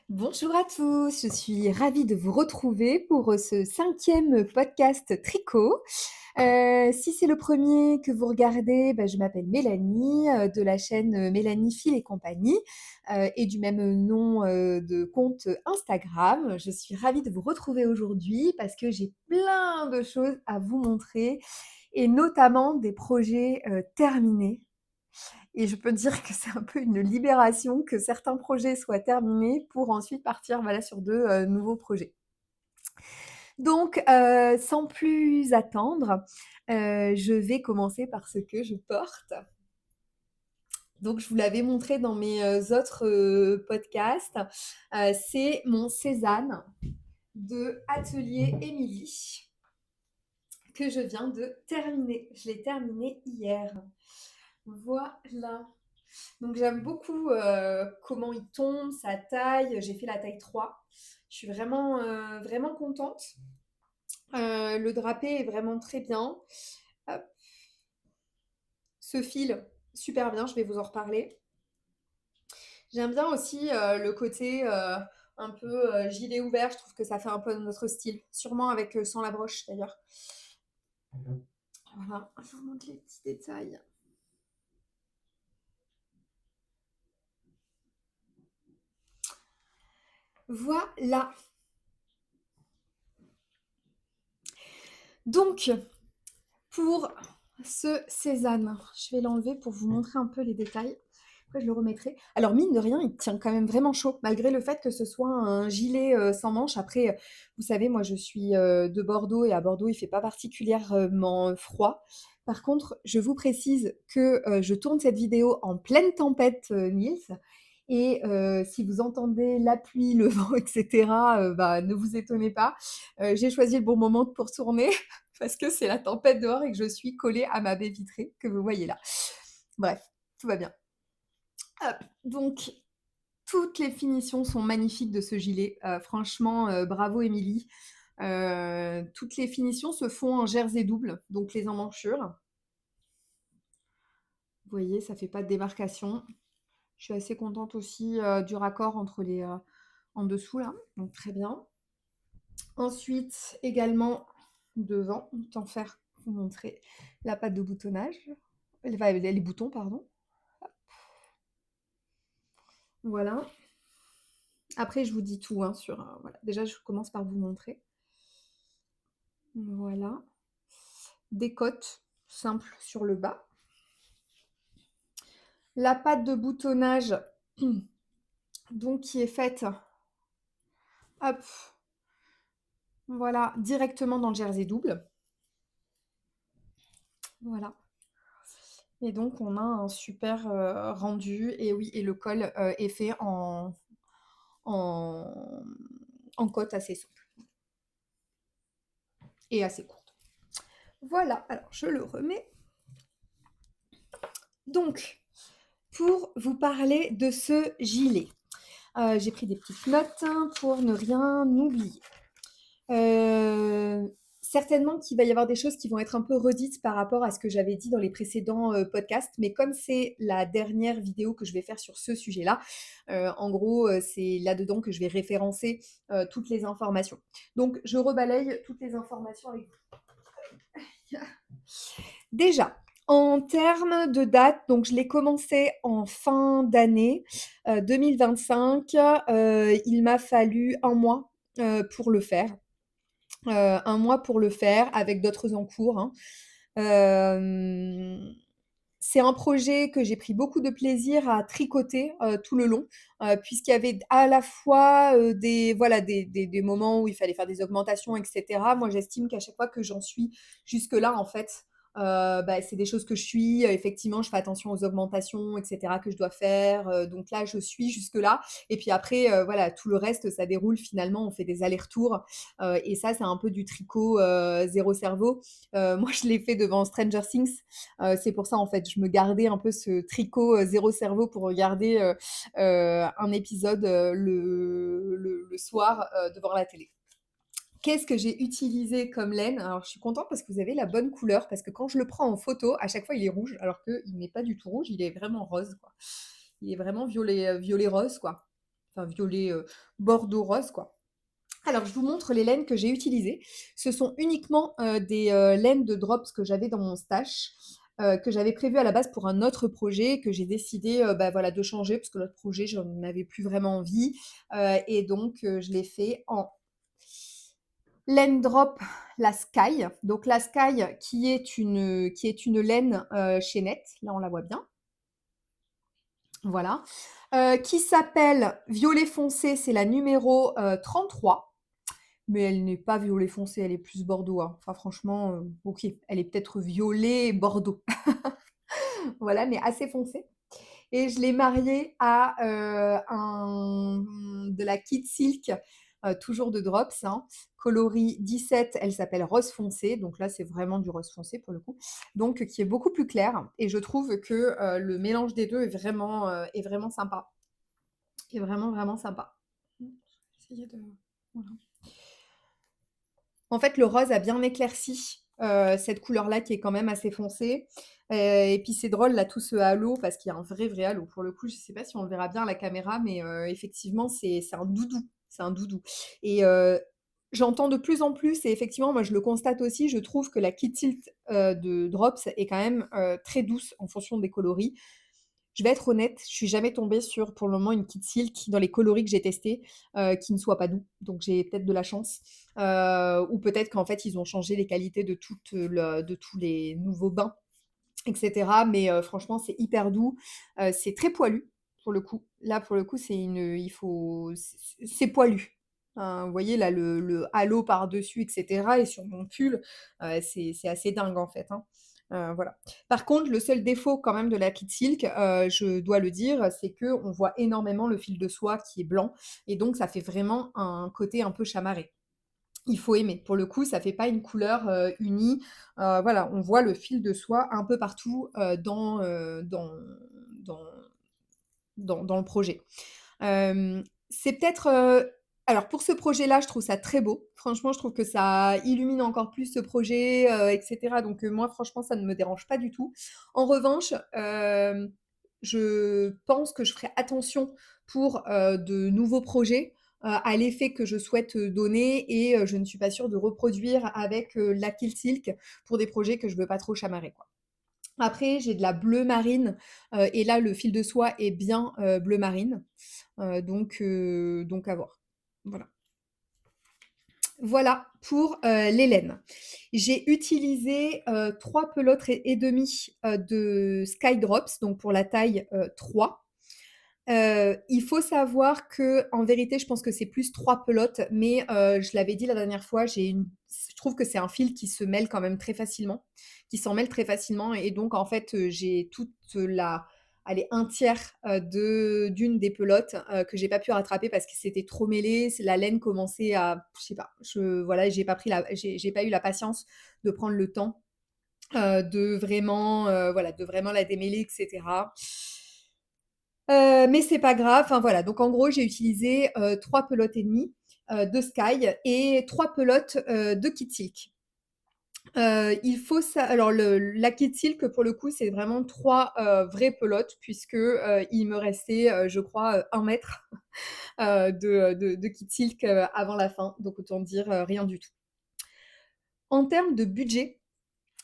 Bonjour à tous, je suis ravie de vous retrouver pour ce cinquième podcast tricot. Si c'est le premier que vous regardez, bah, je m'appelle Mélanie de la chaîne Mélanie Fil et compagnie et du même nom de compte Instagram. Je suis ravie de vous retrouver aujourd'hui parce que j'ai plein de choses à vous montrer et notamment des projets terminés et je peux dire que c'est un peu une libération que certains projets soient terminés pour ensuite partir, voilà, sur de, nouveaux projets. Donc, sans plus attendre, je vais commencer par ce que je porte. Donc je vous l'avais montré dans mes, autres, podcasts, c'est mon Cézanne de Atelier Émilie que je viens de terminer. Je l'ai terminé hier. Voilà. Donc j'aime beaucoup comment il tombe, sa taille. J'ai fait la taille 3. Je suis vraiment, vraiment contente. Le drapé est vraiment très bien. Hop. Ce fil, super bien, je vais vous en reparler. J'aime bien aussi le côté un peu gilet ouvert. Je trouve que ça fait un peu notre style. Sûrement avec sans la broche d'ailleurs. Voilà, je vous montre les petits détails. Voilà. Donc, pour ce Cézanne, je vais l'enlever pour vous montrer un peu les détails. Après, je le remettrai. Alors, mine de rien, il tient quand même vraiment chaud, malgré le fait que ce soit un gilet sans manches. Après, vous savez, moi, je suis de Bordeaux et à Bordeaux, il fait pas particulièrement froid. Par contre, je vous précise que je tourne cette vidéo en pleine tempête, Niels. Et si vous entendez la pluie, le vent, etc., bah, ne vous étonnez pas. J'ai choisi le bon moment pour tourner parce que c'est la tempête dehors et que je suis collée à ma baie vitrée que vous voyez là. Bref, tout va bien. Hop, donc toutes les finitions sont magnifiques de ce gilet. Franchement, bravo Émilie. Toutes les finitions se font en jersey double, donc les emmanchures. Vous voyez, ça fait pas de démarcation. Je suis assez contente aussi du raccord entre les en dessous là, donc très bien. Ensuite, également devant, autant faire vous montrer la patte de boutonnage, les boutons, pardon. Voilà. Après, je vous dis tout hein, sur. Voilà. Déjà, je commence par vous montrer. Voilà. Des côtes simples sur le bas. La patte de boutonnage, donc qui est faite, hop, voilà, directement dans le jersey double. Voilà. Et donc, on a un super rendu. Et oui, et le col est fait en, en côte assez souple et assez courte. Voilà, alors je le remets. Donc, pour vous parler de ce gilet, j'ai pris des petites notes hein, pour ne rien oublier. Certainement qu'il va y avoir des choses qui vont être un peu redites par rapport à ce que j'avais dit dans les précédents podcasts, mais comme c'est la dernière vidéo que je vais faire sur ce sujet-là, en gros, c'est là-dedans que je vais référencer toutes les informations. Donc, je rebalaye toutes les informations avec vous. Déjà, en termes de date, donc je l'ai commencé en fin d'année 2025. Il m'a fallu un mois pour le faire. Un mois pour le faire avec d'autres en cours. Hein. C'est un projet que j'ai pris beaucoup de plaisir à tricoter tout le long, puisqu'il y avait à la fois des, voilà, des moments où il fallait faire des augmentations, etc. Moi, j'estime qu'à chaque fois que j'en suis jusque-là, en fait, bah, c'est des choses que je suis. Effectivement, je fais attention aux augmentations, etc., que je dois faire. Donc là, je suis jusque-là. Et puis après, voilà, tout le reste, ça déroule finalement. On fait des allers-retours. Et ça, c'est un peu du tricot zéro cerveau. Moi, je l'ai fait devant Stranger Things. C'est pour ça, en fait, je me gardais un peu ce tricot zéro cerveau pour regarder un épisode le soir devant la télé. Qu'est-ce que j'ai utilisé comme laine? Alors, je suis contente parce que vous avez la bonne couleur, parce que quand je le prends en photo, à chaque fois, il est rouge, alors qu'il n'est pas du tout rouge, il est vraiment rose, quoi. Il est vraiment violet, violet rose, quoi. enfin violet, bordeaux rose, quoi. Alors, je vous montre les laines que j'ai utilisées. Ce sont uniquement, des, laines de drops que j'avais dans mon stash, que j'avais prévu à la base pour un autre projet, que j'ai décidé, bah, voilà, de changer parce que l'autre projet, j'en avais plus vraiment envie, et donc je l'ai fait en laine drop la Sky. Donc la Sky qui est une laine, chaînette, là on la voit bien, voilà, qui s'appelle violet foncé, c'est la numéro, 33. Mais elle n'est pas violet foncé, elle est plus bordeaux, hein. Enfin franchement, OK, elle est peut-être violet bordeaux. Voilà, mais assez foncé et je l'ai mariée à, de la Kid Silk, toujours de Drops, hein, coloris 17, elle s'appelle rose foncé, donc là, c'est vraiment du rose foncé pour le coup, donc qui est beaucoup plus clair et je trouve que, le mélange des 2 est vraiment sympa. Est vraiment, vraiment sympa. Je vais essayer de voilà. En fait, le rose a bien éclairci, cette couleur-là qui est quand même assez foncée, et puis c'est drôle là, tout ce halo parce qu'il y a un vrai, vrai halo. Pour le coup, je sais pas si on le verra bien à la caméra, mais effectivement, c'est un doudou, c'est un doudou et j'entends de plus en plus et effectivement, moi, je le constate aussi, je trouve que la Kid Tilt, de Drops est quand même, très douce en fonction des coloris. Je vais être honnête, je suis jamais tombée sur, pour le moment, une Kid Silk dans les coloris que j'ai testés, qui ne soit pas doux. Donc j'ai peut-être de la chance, ou peut-être qu'en fait, ils ont changé les qualités de tous les nouveaux bains et cetera. Mais franchement, c'est hyper doux, c'est très poilu, pour le coup. Là, pour le coup, c'est poilu. Vous voyez là le halo par-dessus et cetera et sur mon pull, c'est assez dingue en fait, hein. Voilà. Par contre, le seul défaut quand même de la Kid Silk, je dois le dire, c'est qu'on voit énormément le fil de soie qui est blanc et donc ça fait vraiment un côté un peu chamarré. Il faut aimer. Pour le coup, ça fait pas une couleur, unie. Voilà, on voit le fil de soie un peu partout, dans dans le projet. C'est peut-être, alors pour ce projet-là, je trouve ça très beau. Franchement, je trouve que ça illumine encore plus ce projet, et cetera. Donc, moi, franchement, ça ne me dérange pas du tout. En revanche, je pense que je ferai attention pour, de nouveaux projets, à l'effet que je souhaite, donner et je ne suis pas sûre de reproduire avec, la Kill Silk pour des projets que je veux pas trop chamarrer, quoi. Après, j'ai de la bleu marine, et là, le fil de soie est bien, bleu marine, donc à voir. Voilà. Voilà pour, les laines. J'ai utilisé, 3 pelotes et demie, de Sky Drops, donc pour la taille, 3. Il faut savoir que, en vérité, je pense que c'est plus 3 pelotes, mais je l'avais dit la dernière fois, je trouve que c'est un fil qui se mêle quand même très facilement, qui s'en mêle très facilement et donc en fait, j'ai toute la allez, un tiers d'une des pelotes, que j'ai pas pu rattraper parce que c'était trop mêlé, c'est la laine commençait à je sais pas, voilà, j'ai pas eu la patience de prendre le temps, de vraiment, voilà, de vraiment la démêler et cetera. Mais c'est pas grave, enfin voilà, donc en gros, j'ai utilisé, 3 pelotes et demie, de Sky et 3 pelotes, de Kid Silk. Il faut ça alors la Kid Silk pour le coup, c'est vraiment 3 vraies pelotes puisque, il me restait, je crois, 1 mètre, de Kid Silk, avant la fin, donc autant dire, rien du tout. En termes de budget,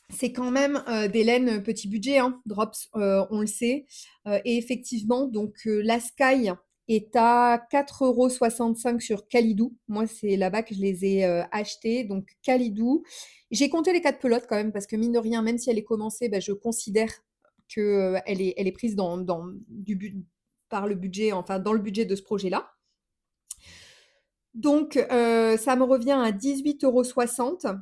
c'est quand même, des laines, petit budget, hein, Drops, on le sait, et effectivement donc la Sky est à 4,65 € sur Calidou. Moi, c'est là-bas que je les ai, achetées, donc Calidou. J'ai compté les 4 pelotes quand même parce que mine de rien, même si elle est commencée, bah, je considère que, elle est prise dans du but par le budget, enfin dans le budget de ce projet-là. Donc ça me revient à 18,60 €.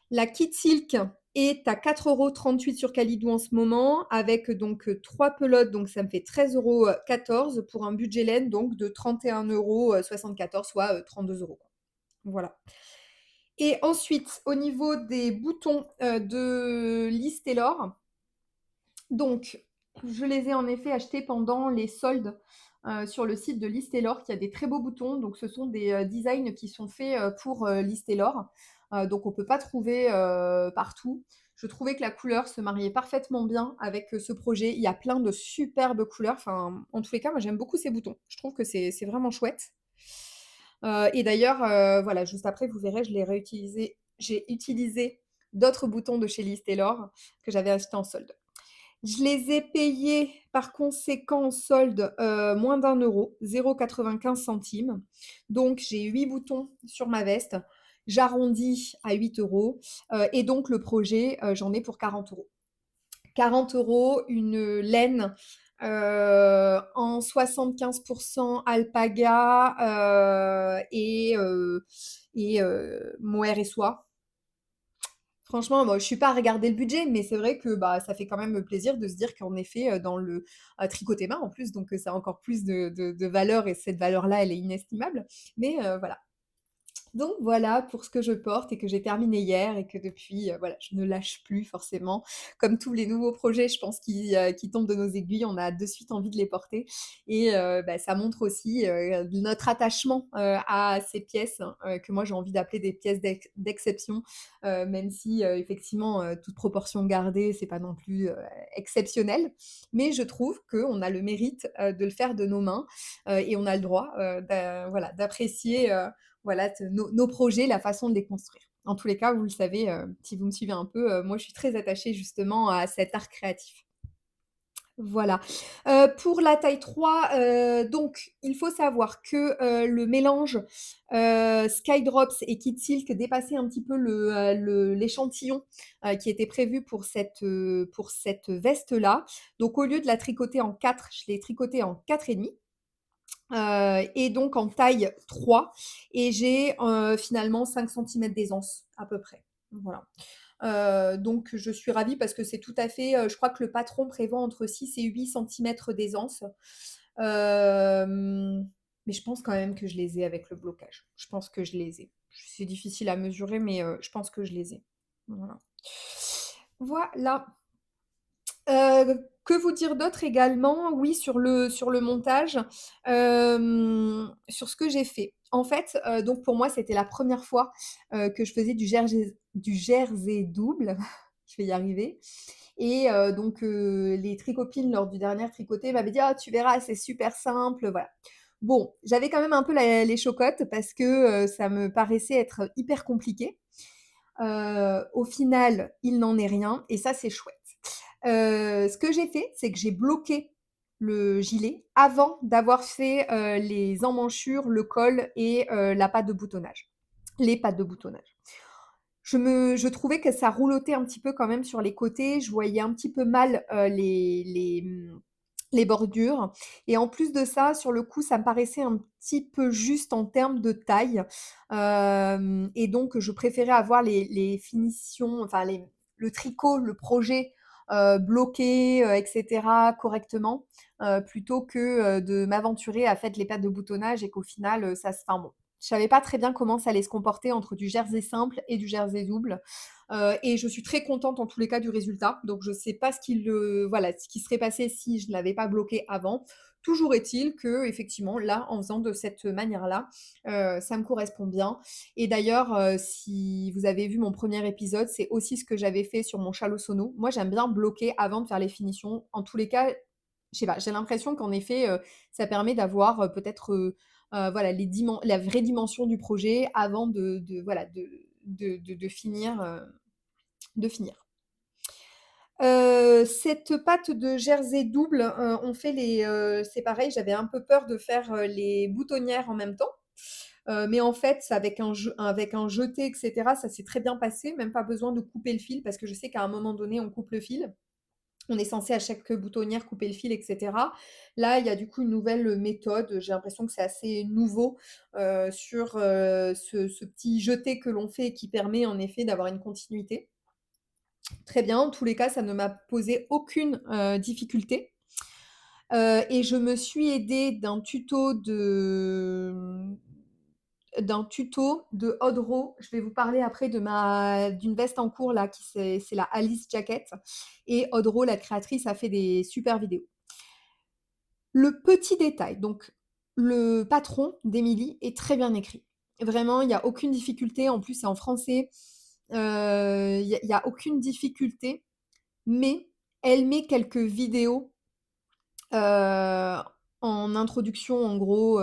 La Kid Silk est à 4,38 € sur Calidou en ce moment, avec donc 3 pelotes, donc ça me fait 13,14 € pour un budget laine donc de 31,74 €, soit 32 €, quoi. Voilà. Et ensuite, au niveau des boutons, de Liz Taylor, donc je les ai en effet achetés pendant les soldes, sur le site de Liz Taylor qui a des très beaux boutons. Donc ce sont des, designs qui sont faits, pour, Liz Taylor, donc on peut pas trouver, partout. Je trouvais que la couleur se mariait parfaitement bien avec, ce projet. Il y a plein de superbes couleurs. Enfin, en tous les cas, moi, j'aime beaucoup ces boutons. Je trouve que c'est vraiment chouette. Et d'ailleurs, voilà, juste après, vous verrez, je l'ai réutilisé j'ai utilisé d'autres boutons de chez Liz Taylor que j'avais achetés en solde. Je les ai payés par conséquent en solde, moins d'1 €, 0,95 €. Donc j'ai 8 boutons sur ma veste. J'arrondis à 8 €, et donc le projet, j'en ai pour 40 €. 40 €, une laine, en 75 alpaga, mohair et soie. Franchement, moi, je suis pas à regarder le budget, mais c'est vrai que, bah, ça fait quand même plaisir de se dire qu'en effet, dans le tricoté main en plus, donc ça a encore plus de valeur et cette valeur-là, elle est inestimable. Mais voilà. Donc voilà pour ce que je porte et que j'ai terminé hier et que depuis, voilà, je ne lâche plus forcément. Comme tous les nouveaux projets, je pense qui tombent de nos aiguilles, on a de suite envie de les porter et bah, ça montre aussi, notre attachement, à ces pièces, que moi j'ai envie d'appeler des pièces d'exception, même si, effectivement, toute proportion gardée, c'est pas non plus, exceptionnel. Mais je trouve qu'on a le mérite, de le faire de nos mains, et on a le droit, voilà, d'apprécier, voilà, nos projets, la façon de les construire. En tous les cas, vous le savez, si vous me suivez un peu, moi je suis très attachée justement à cet art créatif. Voilà. Pour la taille 3, donc il faut savoir que, le mélange, Skydrops et Kid Silk dépassait un petit peu l'échantillon, qui était prévu pour cette veste-là. Donc au lieu de la tricoter en 4, je l'ai tricotée en 4,5. Et donc en taille 3 et j'ai, finalement 5 centimètres d'aisance à peu près. Voilà. Donc je suis ravie parce que c'est tout à fait, je crois que le patron prévoit entre 6 et 8 centimètres d'aisance. Mais je pense quand même que je les ai avec le blocage. Je pense que je les ai. C'est difficile à mesurer, mais je pense que je les ai. Voilà. Voilà. Que vous dire d'autre également? Oui, sur le montage, sur ce que j'ai fait. En fait, donc pour moi, c'était la première fois, que je faisais du jersey double. Je vais y arriver et donc les tricopines lors du dernier tricoté m'avaient dit: «Ah, tu verras, c'est super simple», voilà. Bon, j'avais quand même un peu les chocottes parce que, ça me paraissait être hyper compliqué. Au final, il n'en est rien et ça, c'est chouette. Ce que j'ai fait, c'est que j'ai bloqué le gilet avant d'avoir fait, les emmanchures, le col et la patte de boutonnage les pattes de boutonnage. Je trouvais que ça roulotait un petit peu quand même sur les côtés. Je voyais un petit peu mal, les bordures et en plus de ça, sur le coup, ça me paraissait un petit peu juste en termes de taille, hem et donc je préférais avoir les finitions, enfin le tricot, le projet, bloqué, et cetera correctement, plutôt que, de m'aventurer à faire les pattes de boutonnage et qu'au final, ça se enfin bon, je savais pas très bien comment ça allait se comporter entre du jersey simple et du jersey double, et je suis très contente en tous les cas du résultat. Donc je sais pas voilà, ce qui serait passé si je ne l'avais pas bloqué avant. Toujours est-il que effectivement là, en faisant de cette manière-là, ça me correspond bien et d'ailleurs, si vous avez vu mon premier épisode, c'est aussi ce que j'avais fait sur mon châle sono. Moi, j'aime bien bloquer avant de faire les finitions. En tous les cas, je sais pas, j'ai l'impression qu'en effet, ça permet d'avoir, peut-être, voilà, la vraie dimension du projet avant voilà, de finir, de finir. Cette pâte de jersey double, on fait c'est pareil, j'avais un peu peur de faire, les boutonnières en même temps, mais en fait, avec un jeté et cetera, ça s'est très bien passé, même pas besoin de couper le fil parce que je sais qu'à un moment donné, on coupe le fil. On est censé à chaque boutonnière couper le fil et cetera. Là, il y a du coup une nouvelle méthode, j'ai l'impression que c'est assez nouveau, sur, ce petit jeté que l'on fait et qui permet en effet d'avoir une continuité. Très bien, en tous les cas, ça ne m'a posé aucune, difficulté, et je me suis aidée d'un tuto de Audreau. Je vais vous parler après d'une veste en cours là qui c'est la Alice Jacket et Audreau, la créatrice, a fait des super vidéos. Le petit détail, donc le patron d'Émilie est très bien écrit. Vraiment, il y a aucune difficulté. En plus, c'est en français. Il y a aucune difficulté, mais elle met quelques vidéos en introduction. En gros,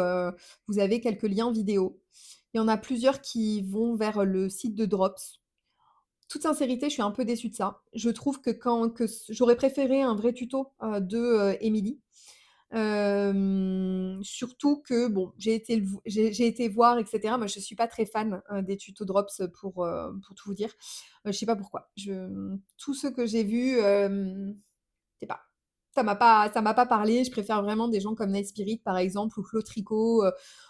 vous avez quelques liens vidéo. Il y en a plusieurs qui vont vers le site de Drops. Toute sincérité, je suis un peu déçue de ça. Je trouve que j'aurais préféré un vrai tuto, de Émilie. Surtout que bon, j'ai été voir et cetera. Moi, je suis pas très fan, des tutos Drops, pour tout vous dire. Je sais pas pourquoi. Tous ceux que j'ai vus, je sais pas, ça m'a pas parlé. Je préfère vraiment des gens comme Night Spirit, par exemple, ou Flo Tricot,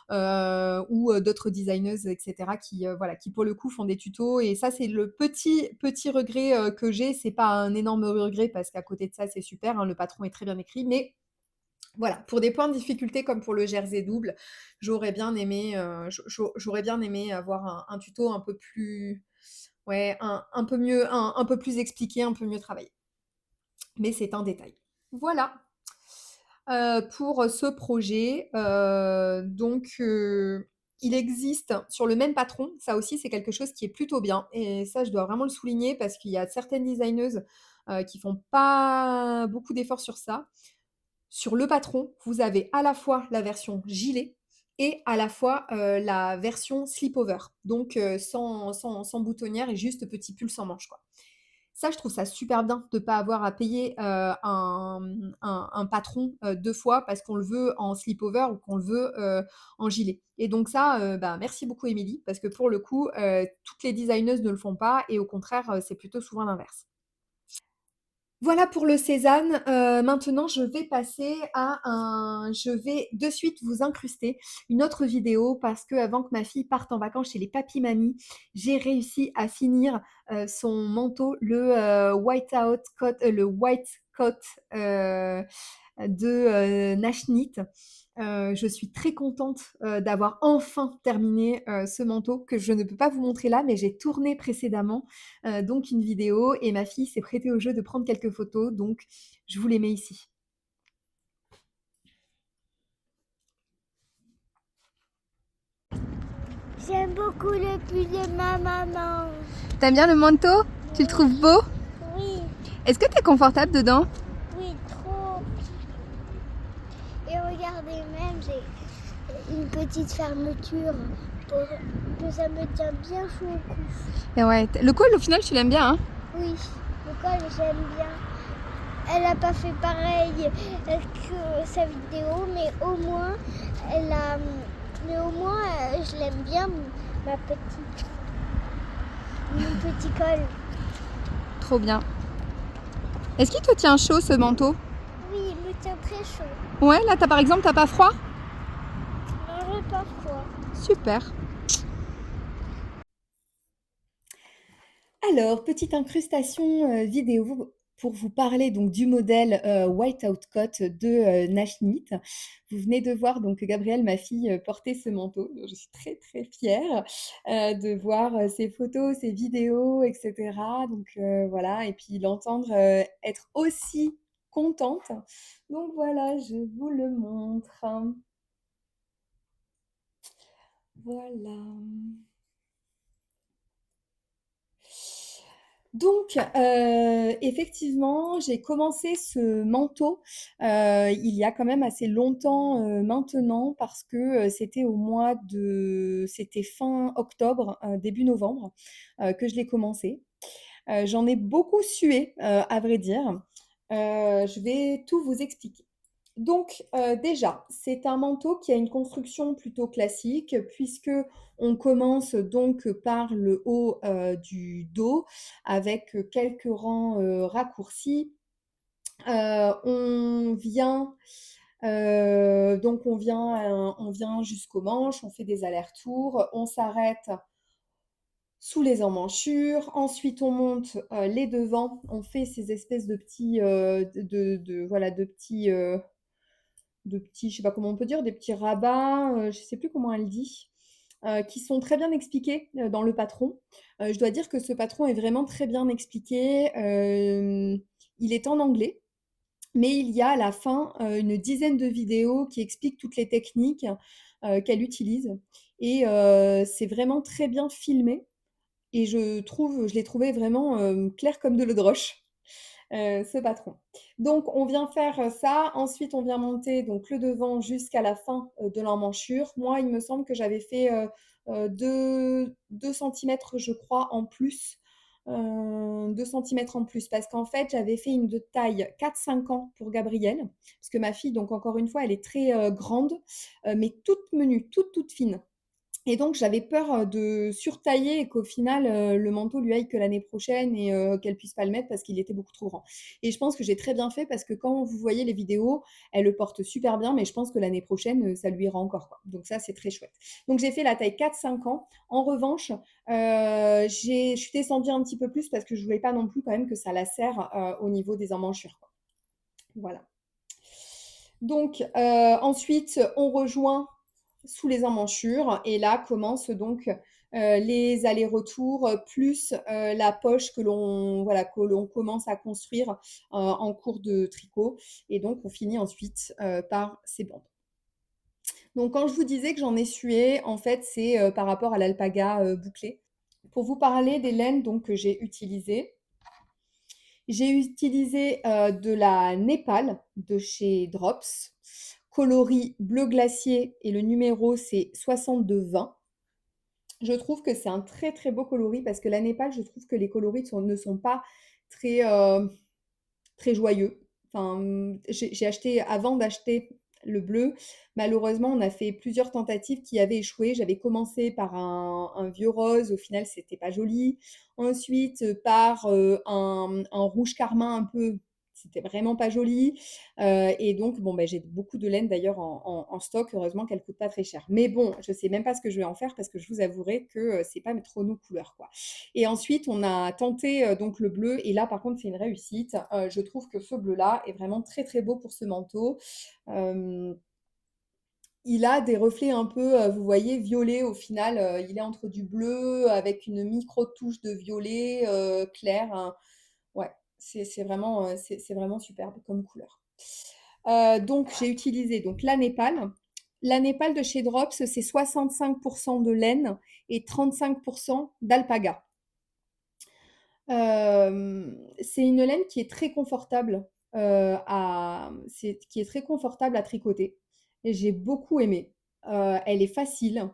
ou d'autres designeuses et cetera qui, voilà, qui pour le coup font des tutos. Et ça, c'est le petit regret, que j'ai. C'est pas un énorme regret parce qu'à côté de ça, c'est super, hein, le patron est très bien écrit, mais voilà, pour des points de difficulté comme pour le jersey double, j'aurais bien aimé avoir un tuto un peu plus, ouais, un peu mieux, un peu plus expliqué, un peu mieux travaillé. Mais c'est un détail. Voilà, pour ce projet. Il existe sur le même patron. Ça aussi, c'est quelque chose qui est plutôt bien. Et ça, je dois vraiment le souligner parce qu'il y a certaines designeuses qui font pas beaucoup d'efforts sur ça. Sur le patron, vous avez à la fois la version gilet et à la fois la version slip-over. Donc sans boutonnière et juste petit pull sans manche, quoi. Ça, je trouve ça super bien de ne pas avoir à payer un patron deux fois parce qu'on le veut en slip-over ou qu'on le veut en gilet. Et donc ça, bah, merci beaucoup Émilie, parce que pour le coup, toutes les designeuses ne le font pas et au contraire, c'est plutôt souvent l'inverse. Voilà pour le sésame. Maintenant, je vais de suite vous incruster une autre vidéo parce que avant que ma fille parte en vacances chez les papis-mamies, j'ai réussi à finir son manteau, le white coat de Nashnit. Je suis très contente d'avoir enfin terminé ce manteau que je ne peux pas vous montrer là, mais j'ai tourné précédemment donc une vidéo et ma fille s'est prêtée au jeu de prendre quelques photos, donc je vous les mets ici. J'aime beaucoup le pull de ma maman. T'aimes bien le manteau? Tu le trouves beau? Oui, Est-ce que t'es confortable dedans? oui, trop. Et regardez, même j'ai une petite fermeture pour que ça me tient bien chaud au cou. Et ouais, le col au final tu l'aimes bien, hein? Oui, le col j'aime bien. Elle n'a pas fait pareil que sa vidéo, mais au moins je l'aime bien, ma petite, mon petit col. Trop bien. Est-ce qu'il te tient chaud ce manteau? Oui, il me tient très chaud. Ouais, là par exemple t'as pas froid? Non, j'ai pas froid. Super. Alors, petite incrustation vidéo pour vous parler donc du modèle White Outcoat de Nashnit. Vous venez de voir donc Gabrielle, ma fille, porter ce manteau. Je suis très très fière de voir ses photos, ses vidéos, etc. Donc voilà, et puis l'entendre être aussi contente. Donc voilà, je vous le montre. Voilà. Donc, effectivement, j'ai commencé ce manteau, il y a quand même assez longtemps, maintenant parce que, c'était fin octobre, début novembre, que je l'ai commencé. J'en ai beaucoup sué, à vrai dire. Je vais tout vous expliquer. Donc, déjà, c'est un manteau qui a une construction plutôt classique puisque on commence donc par le haut, du dos avec, quelques rangs, raccourcis. On vient, on vient jusqu'aux manches, on fait des allers-retours, on s'arrête sous les emmanchures. Ensuite, on monte, les devants, on fait ces espèces de petits, voilà, je sais pas comment on peut dire, des petits rabats, je sais plus comment elle dit, qui sont très bien expliqués dans le patron. Je dois dire que ce patron est vraiment très bien expliqué. Il est en anglais, mais il y a à la fin une dizaine de vidéos qui expliquent toutes les techniques qu'elle utilise. Et c'est vraiment très bien filmé. et je l'ai trouvé vraiment, clair comme de l'eau de roche, ce patron. Donc on vient faire, ça. Ensuite, on vient monter donc le devant jusqu'à la fin, de l'emmanchure. Moi, il me semble que j'avais fait, 2 centimètres, je crois, en plus, 2 centimètres en plus parce qu'en fait, j'avais fait une de taille 4-5 ans pour Gabrielle. Parce que ma fille, donc encore une fois, elle est très, grande, mais toute menue, toute fine. Et donc j'avais peur, de surtailler et qu'au final, le manteau lui aille que l'année prochaine et qu'elle puisse pas le mettre parce qu'il était beaucoup trop grand. Et je pense que j'ai très bien fait parce que quand vous voyez les vidéos, elle le porte super bien, mais je pense que l'année prochaine, ça lui ira encore, quoi. Donc ça, c'est très chouette. Donc j'ai fait la taille 4-5 ans. En revanche, je suis descendue un petit peu plus parce que je voulais pas non plus quand même que ça lacère, au niveau des emmanchures, quoi. Voilà. Donc, ensuite, on rejoint sous les emmanchures et là commencent donc les allers-retours plus la poche que l'on voilà, que l'on commence à construire en cours de tricot et donc on finit ensuite par ces bandes. Donc quand je vous disais que j'en ai sué, en fait c'est par rapport à l'alpaga bouclé. Pour vous parler des laines donc que j'ai utilisé de la Népal de chez Drops, coloris bleu glacier et le numéro c'est 6220. Je trouve que c'est un très très beau coloris parce que la Népal, je trouve que les coloris ne sont pas très, très joyeux. Enfin, j'ai acheté, avant d'acheter le bleu, malheureusement, on a fait plusieurs tentatives qui avaient échoué. J'avais commencé par un vieux rose, au final, c'était pas joli. Ensuite, par un rouge carmin un peu, c'était vraiment pas joli. Et donc, bon, ben, j'ai beaucoup de laine d'ailleurs en stock. Heureusement qu'elle coûte pas très cher. Mais bon, je sais même pas ce que je vais en faire parce que je vous avouerai que c'est pas trop nos couleurs, quoi. Et ensuite, on a tenté donc le bleu. Et là, par contre, c'est une réussite. Je trouve que ce bleu-là est vraiment très très beau pour ce manteau. Euh, il a des reflets un peu, vous voyez, violet au final. Il est entre du bleu avec une micro touche de violet clair, hein. Ouais, c'est vraiment superbe comme couleur. Donc, j'ai utilisé donc la Népal. La Népal de chez Drops, c'est 65% de laine et 35% d'alpaga. C'est une laine qui est très confortable, qui est très confortable à tricoter et j'ai beaucoup aimé. Elle est facile,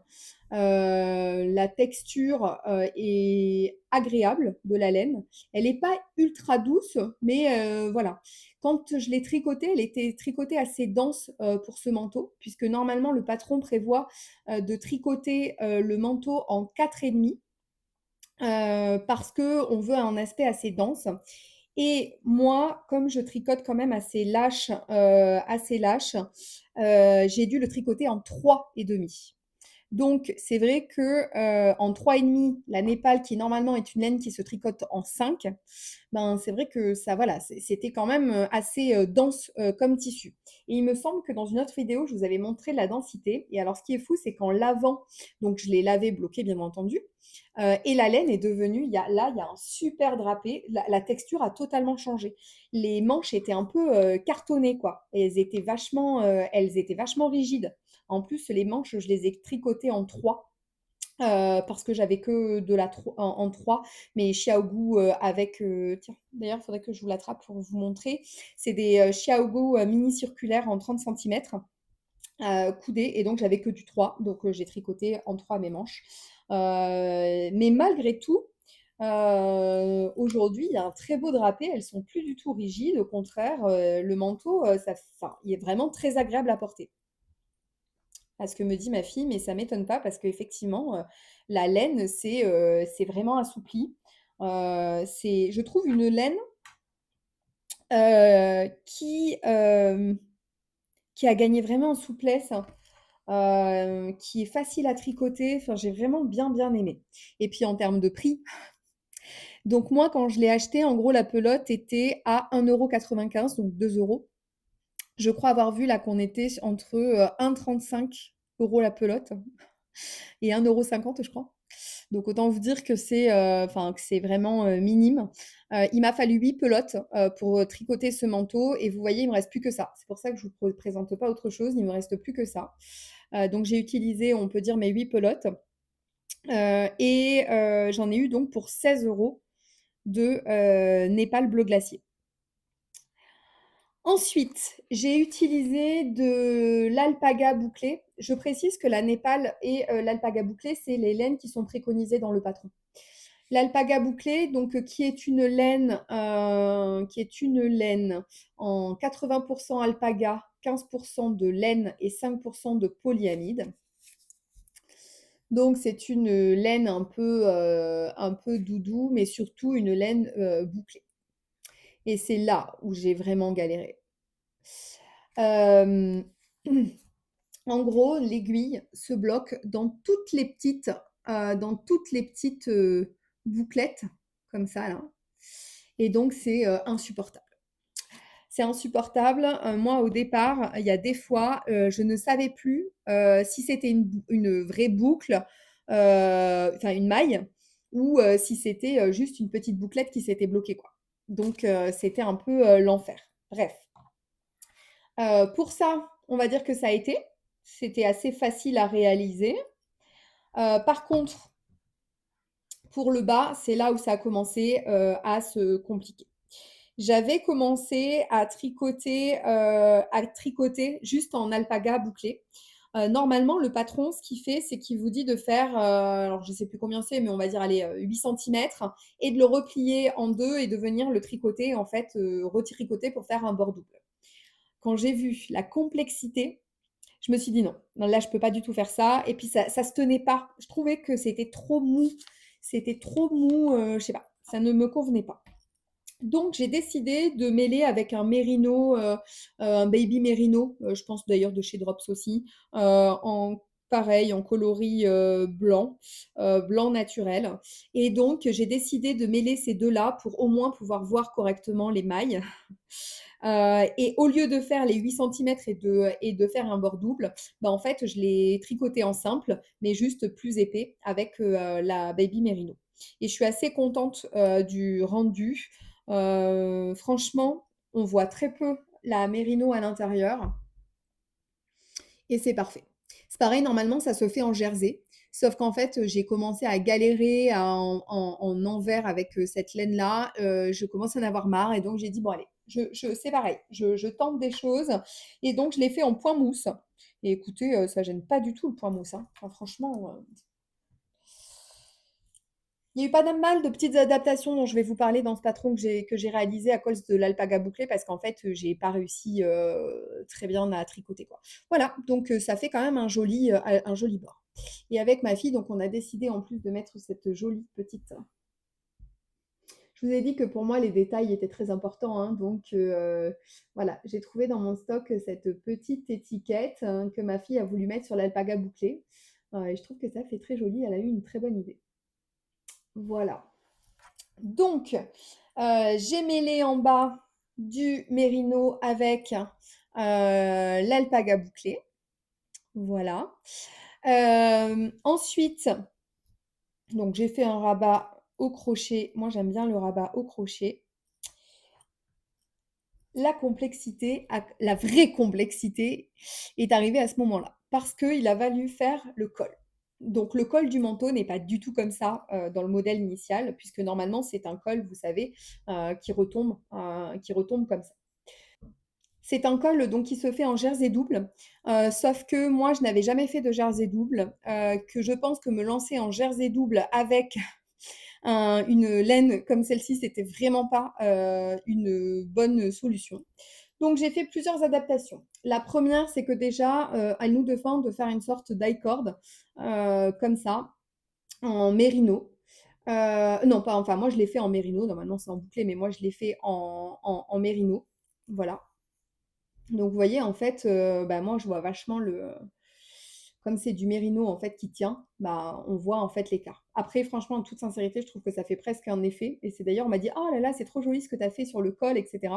la texture, est agréable de la laine. Elle n'est pas ultra douce, mais voilà. Quand je l'ai tricotée, elle était tricotée assez dense, pour ce manteau, puisque normalement le patron prévoit, de tricoter, le manteau en 4,5 parce qu'on veut un aspect assez dense. Et moi, comme je tricote quand même assez lâche, j'ai dû le tricoter en 3,5. Donc, c'est vrai que en 3,5, la Népal, qui normalement est une laine qui se tricote en 5, ben, c'est vrai que ça, voilà, c'était quand même assez dense comme tissu. Et il me semble que dans une autre vidéo, je vous avais montré la densité. Et alors, ce qui est fou, c'est qu'en lavant, donc je l'ai lavé, bloqué, bien entendu, et la laine est devenue, il y a un super drapé. La texture a totalement changé. Les manches étaient un peu cartonnées, quoi. Et elles étaient vachement rigides. En plus, les manches, je les ai tricotées en 3 parce que j'avais que de la en 3, mais Xiaogu avec, tiens, d'ailleurs, il faudrait que je vous l'attrape pour vous montrer. C'est des Xiaogu mini circulaires en 30 centimètres coudés, et donc j'avais que du 3, donc j'ai tricoté en 3 mes manches. Mais malgré tout, aujourd'hui, il y a un très beau drapé, elles sont plus du tout rigides, au contraire, le manteau, enfin, il est vraiment très agréable à porter. À ce que me dit ma fille, mais ça m'étonne pas parce qu'effectivement, la laine, c'est vraiment assoupli. Je trouve une laine qui a gagné vraiment en souplesse, qui est facile à tricoter. Enfin, j'ai vraiment bien aimé. Et puis en termes de prix, donc moi, quand je l'ai acheté, en gros, la pelote était à 1,95 €, donc 2 euros. Je crois avoir vu là qu'on était entre 1,35 € la pelote et 1,50 €, je crois. Donc autant vous dire que enfin, que c'est vraiment minime. Il m'a fallu 8 pelotes pour tricoter ce manteau et vous voyez, il me reste plus que ça. C'est pour ça que je vous présente pas autre chose, il me reste plus que ça. Donc j'ai utilisé, on peut dire, mes 8 pelotes. J'en ai eu donc pour 16 € de Népal bleu glacier. Ensuite, j'ai utilisé de l'alpaga bouclé. Je précise que la Népal et l'alpaga bouclé, c'est les laines qui sont préconisées dans le patron. L'alpaga bouclé, donc qui est une laine en 80% alpaga, 15% de laine et 5% de polyamide. Donc c'est une laine un peu doudou, mais surtout une laine bouclée. Et c'est là où j'ai vraiment galéré. Euh, En gros, l'aiguille se bloque dans toutes les petites bouclettes, comme ça, là. Et donc, c'est insupportable. C'est insupportable. Moi, au départ, il y a des fois, je ne savais plus si c'était une vraie boucle, enfin une maille, ou si c'était juste une petite bouclette qui s'était bloquée, quoi. Donc, c'était un peu l'enfer. Bref. Pour ça, on va dire que ça a été. C'était assez facile à réaliser. Par contre, pour le bas, c'est là où ça a commencé à se compliquer. J'avais commencé à tricoter juste en alpaga bouclé. Normalement, le patron, ce qu'il fait, c'est qu'il vous dit de faire, alors je ne sais plus combien c'est, mais on va dire allez, 8 cm et de le replier en deux et de venir le tricoter, en fait, retricoter pour faire un bord double. Quand j'ai vu la complexité, je me suis dit: «Non, non là je peux pas du tout faire ça» et puis ça se tenait pas. Je trouvais que c'était trop mou, je sais pas, ça ne me convenait pas. Donc j'ai décidé de mêler avec un mérino, un baby mérino, je pense d'ailleurs de chez Drops aussi, en pareil, en coloris, blanc, blanc naturel et donc j'ai décidé de mêler ces 2 là pour au moins pouvoir voir correctement les mailles. Et au lieu de faire les 8 centimètres et de faire un bord double, bah, en fait, je l'ai tricoté en simple, mais juste plus épais avec la Baby Merino. Et je suis assez contente du rendu. Franchement, on voit très peu la Merino à l'intérieur et c'est parfait. C'est pareil, normalement, ça se fait en jersey. Sauf qu'en fait, j'ai commencé à galérer en envers avec cette laine-là. Je commence à en avoir marre et donc j'ai dit, bon, allez, c'est pareil, je tente des choses. Et donc, je l'ai fait en point mousse. Et écoutez, ça gêne pas du tout le point mousse, hein. Enfin, franchement, il y a eu pas mal de petites adaptations dont je vais vous parler dans ce patron que j'ai réalisé à cause de l'alpaga bouclé parce qu'en fait, j'ai pas réussi très bien à tricoter, quoi. Voilà, donc ça fait quand même un joli bord. Et avec ma fille, donc on a décidé en plus de mettre cette jolie petite. Je vous ai dit que pour moi, les détails étaient très importants, hein, donc voilà, j'ai trouvé dans mon stock cette petite étiquette hein, que ma fille a voulu mettre sur l'alpaga bouclé. Et je trouve que ça fait très joli, elle a eu une très bonne idée. Voilà. Donc, j'ai mêlé en bas du mérino avec l'alpaga bouclé. Voilà. Ensuite, donc j'ai fait un rabat au crochet. Moi, j'aime bien le rabat au crochet. La vraie complexité est arrivée à ce moment-là parce qu'il a fallu faire le col. Donc le col du manteau n'est pas du tout comme ça dans le modèle initial, puisque normalement c'est un col, vous savez, qui retombe comme ça. C'est un col donc qui se fait en jersey double, sauf que moi je n'avais jamais fait de jersey double, que je pense que me lancer en jersey double avec une laine comme celle-ci, c'était vraiment pas une bonne solution. Donc j'ai fait plusieurs adaptations. La première, c'est que déjà, elle nous demande de faire une sorte dye-cord, comme ça, en mérino. Non, pas, enfin, moi je l'ai fait en mérino, normalement c'est en bouclé, mais moi je l'ai fait en mérino. Voilà. Donc vous voyez, en fait, bah, moi je vois vachement comme c'est du mérino en fait qui tient, bah, on voit en fait l'écart. Après, franchement, en toute sincérité, je trouve que ça fait presque un effet. Et c'est d'ailleurs, on m'a dit, oh là là, c'est trop joli ce que tu as fait sur le col, etc.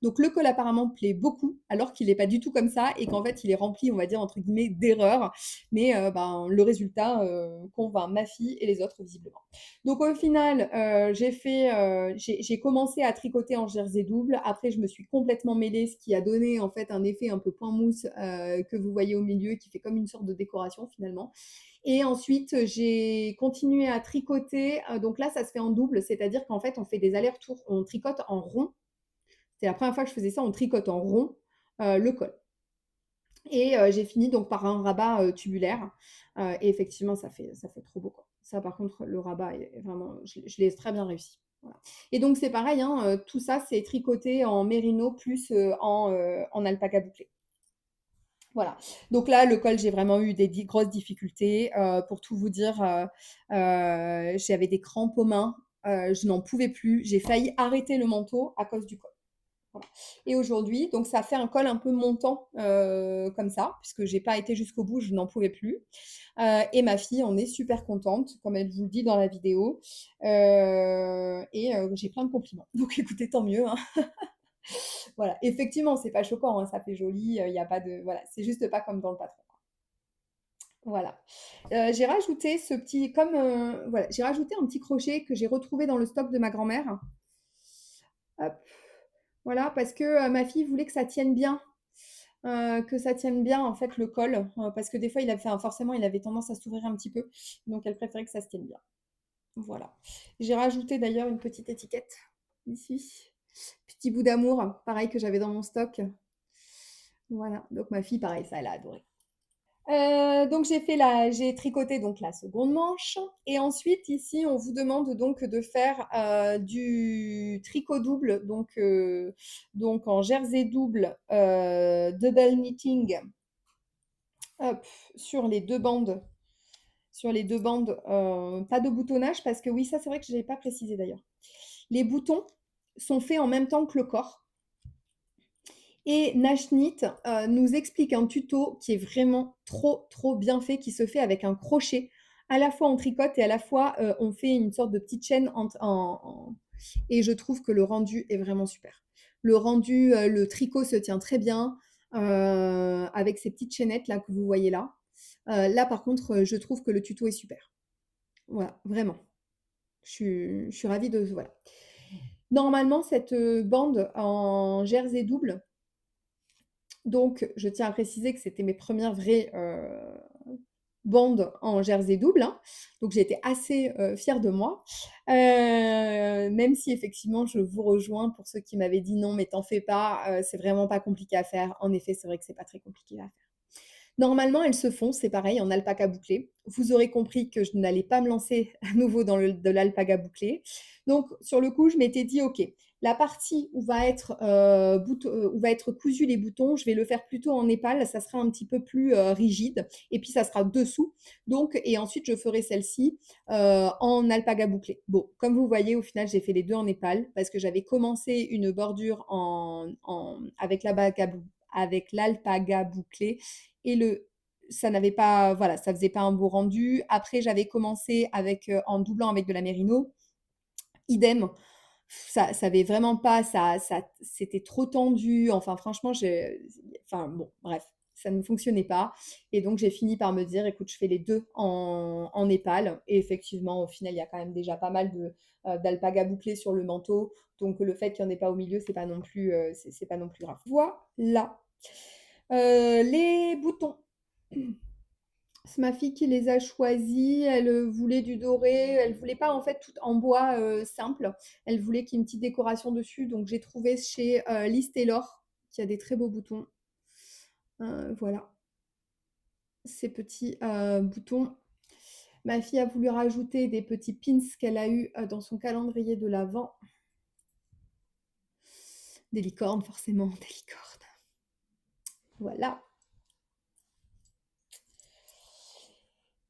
Donc le col apparemment plaît beaucoup, alors qu'il n'est pas du tout comme ça et qu'en fait, il est rempli, on va dire, entre guillemets, d'erreurs. Mais ben, le résultat convainc ma fille et les autres, visiblement. Donc au final, j'ai commencé à tricoter en jersey double. Après, je me suis complètement mêlée, ce qui a donné en fait un effet un peu point mousse que vous voyez au milieu, qui fait comme une sorte de décoration finalement. Et ensuite, j'ai continué à tricoter. Donc là, ça se fait en double, c'est-à-dire qu'en fait, on fait des allers-retours, on tricote en rond. C'est la première fois que je faisais ça, on tricote en rond le col. Et j'ai fini donc par un rabat tubulaire. Et effectivement, ça fait trop beau, quoi. Ça, par contre, le rabat est vraiment, je l'ai très bien réussi. Voilà. Et donc, c'est pareil, hein, tout ça, c'est tricoté en mérino plus en alpaga bouclé. Voilà. Donc là, le col, j'ai vraiment eu des grosses difficultés. Pour tout vous dire, j'avais des crampes aux mains. Je n'en pouvais plus. J'ai failli arrêter le manteau à cause du col. Voilà. Et aujourd'hui, donc ça fait un col un peu montant comme ça, puisque j'ai pas été jusqu'au bout, je n'en pouvais plus. Et ma fille en est super contente, comme elle vous le dit dans la vidéo. J'ai plein de compliments. Donc écoutez, tant mieux, hein. Voilà. Effectivement, c'est pas choquant, hein, ça fait joli, il y a pas de. Voilà, c'est juste pas comme dans le patron. Voilà. J'ai rajouté ce petit. Voilà, j'ai rajouté un petit crochet que j'ai retrouvé dans le stock de ma grand-mère. Hop. Voilà, parce que ma fille voulait que ça tienne bien. Que ça tienne bien en fait le col, parce que des fois forcément il avait tendance à s'ouvrir un petit peu, donc elle préférait que ça se tienne bien. Voilà. J'ai rajouté d'ailleurs une petite étiquette ici, petit bout d'amour, pareil que j'avais dans mon stock. Voilà, donc ma fille pareil, ça elle a adoré. Donc j'ai tricoté donc la seconde manche et ensuite ici on vous demande donc de faire du tricot double donc en jersey double double knitting, hop, sur les deux bandes pas de boutonnage parce que oui ça c'est vrai que je n'avais pas précisé d'ailleurs. Les boutons sont faits en même temps que le corps. Et Nashnit nous explique un tuto qui est vraiment trop bien fait, qui se fait avec un crochet. À la fois on tricote et à la fois on fait une sorte de petite chaîne et je trouve que le rendu est vraiment super. Le rendu, le tricot se tient très bien avec ces petites chaînettes là que vous voyez là. Là par contre, je trouve que le tuto est super. Voilà, vraiment. Je suis ravie de. Voilà. Normalement, cette bande en jersey double, donc, je tiens à préciser que c'était mes premières vraies bandes en jersey double, hein. Donc, j'ai été assez fière de moi. Même si effectivement, je vous rejoins pour ceux qui m'avaient dit non, mais t'en fais pas, c'est vraiment pas compliqué à faire. En effet, c'est vrai que c'est pas très compliqué à faire. Normalement, elles se font, c'est pareil, en alpaca bouclé. Vous aurez compris que je n'allais pas me lancer à nouveau dans de l'alpaga bouclé. Donc, sur le coup, je m'étais dit, OK, la partie où où va être cousu les boutons, je vais le faire plutôt en népal, ça sera un petit peu plus rigide, et puis ça sera dessous. Donc, et ensuite, je ferai celle-ci en alpaga bouclé. Bon, comme vous voyez, au final, j'ai fait les deux en népal, parce que j'avais commencé une bordure avec l'alpaga bouclé et ça n'avait pas, voilà, ça faisait pas un beau rendu. Après, j'avais commencé en doublant avec de la mérino. Idem, ça avait vraiment pas, c'était trop tendu. Enfin, franchement, bon, bref, ça ne fonctionnait pas. Et donc, j'ai fini par me dire, écoute, je fais les deux en népal. Et effectivement, au final, il y a quand même déjà pas mal d'alpaga bouclé sur le manteau. Donc, le fait qu'il n'y en ait pas au milieu, c'est pas non plus, c'est pas non plus grave. Voilà. Les boutons. C'est ma fille qui les a choisis. Elle voulait du doré. Elle voulait pas en fait tout en bois simple. Elle voulait qu'il y ait une petite décoration dessus. Donc j'ai trouvé chez Liz Taylor qui a des très beaux boutons. Voilà. Ces petits boutons. Ma fille a voulu rajouter des petits pins qu'elle a eu dans son calendrier de l'Avent. Des licornes, forcément, des licornes. Voilà.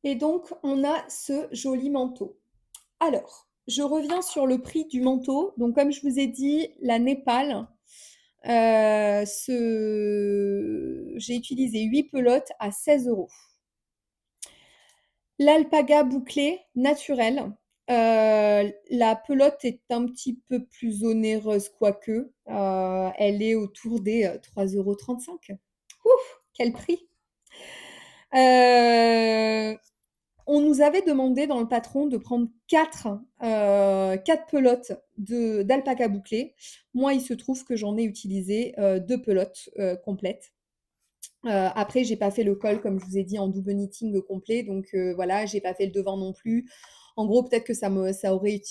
Et donc, on a ce joli manteau. Alors, je reviens sur le prix du manteau. Donc, comme je vous ai dit, la Népal, j'ai utilisé 8 pelotes à 16 €. L'alpaga bouclé naturel, la pelote est un petit peu plus onéreuse, quoique. Elle est autour des 3,35 €. Ouf, quel prix! On nous avait demandé dans le patron de prendre 4 pelotes d'alpaga bouclé. Moi, il se trouve que j'en ai utilisé 2 pelotes complètes. Après, j'ai pas fait le col, comme je vous ai dit, en double knitting complet. Donc voilà, j'ai pas fait le devant non plus. En gros, peut-être que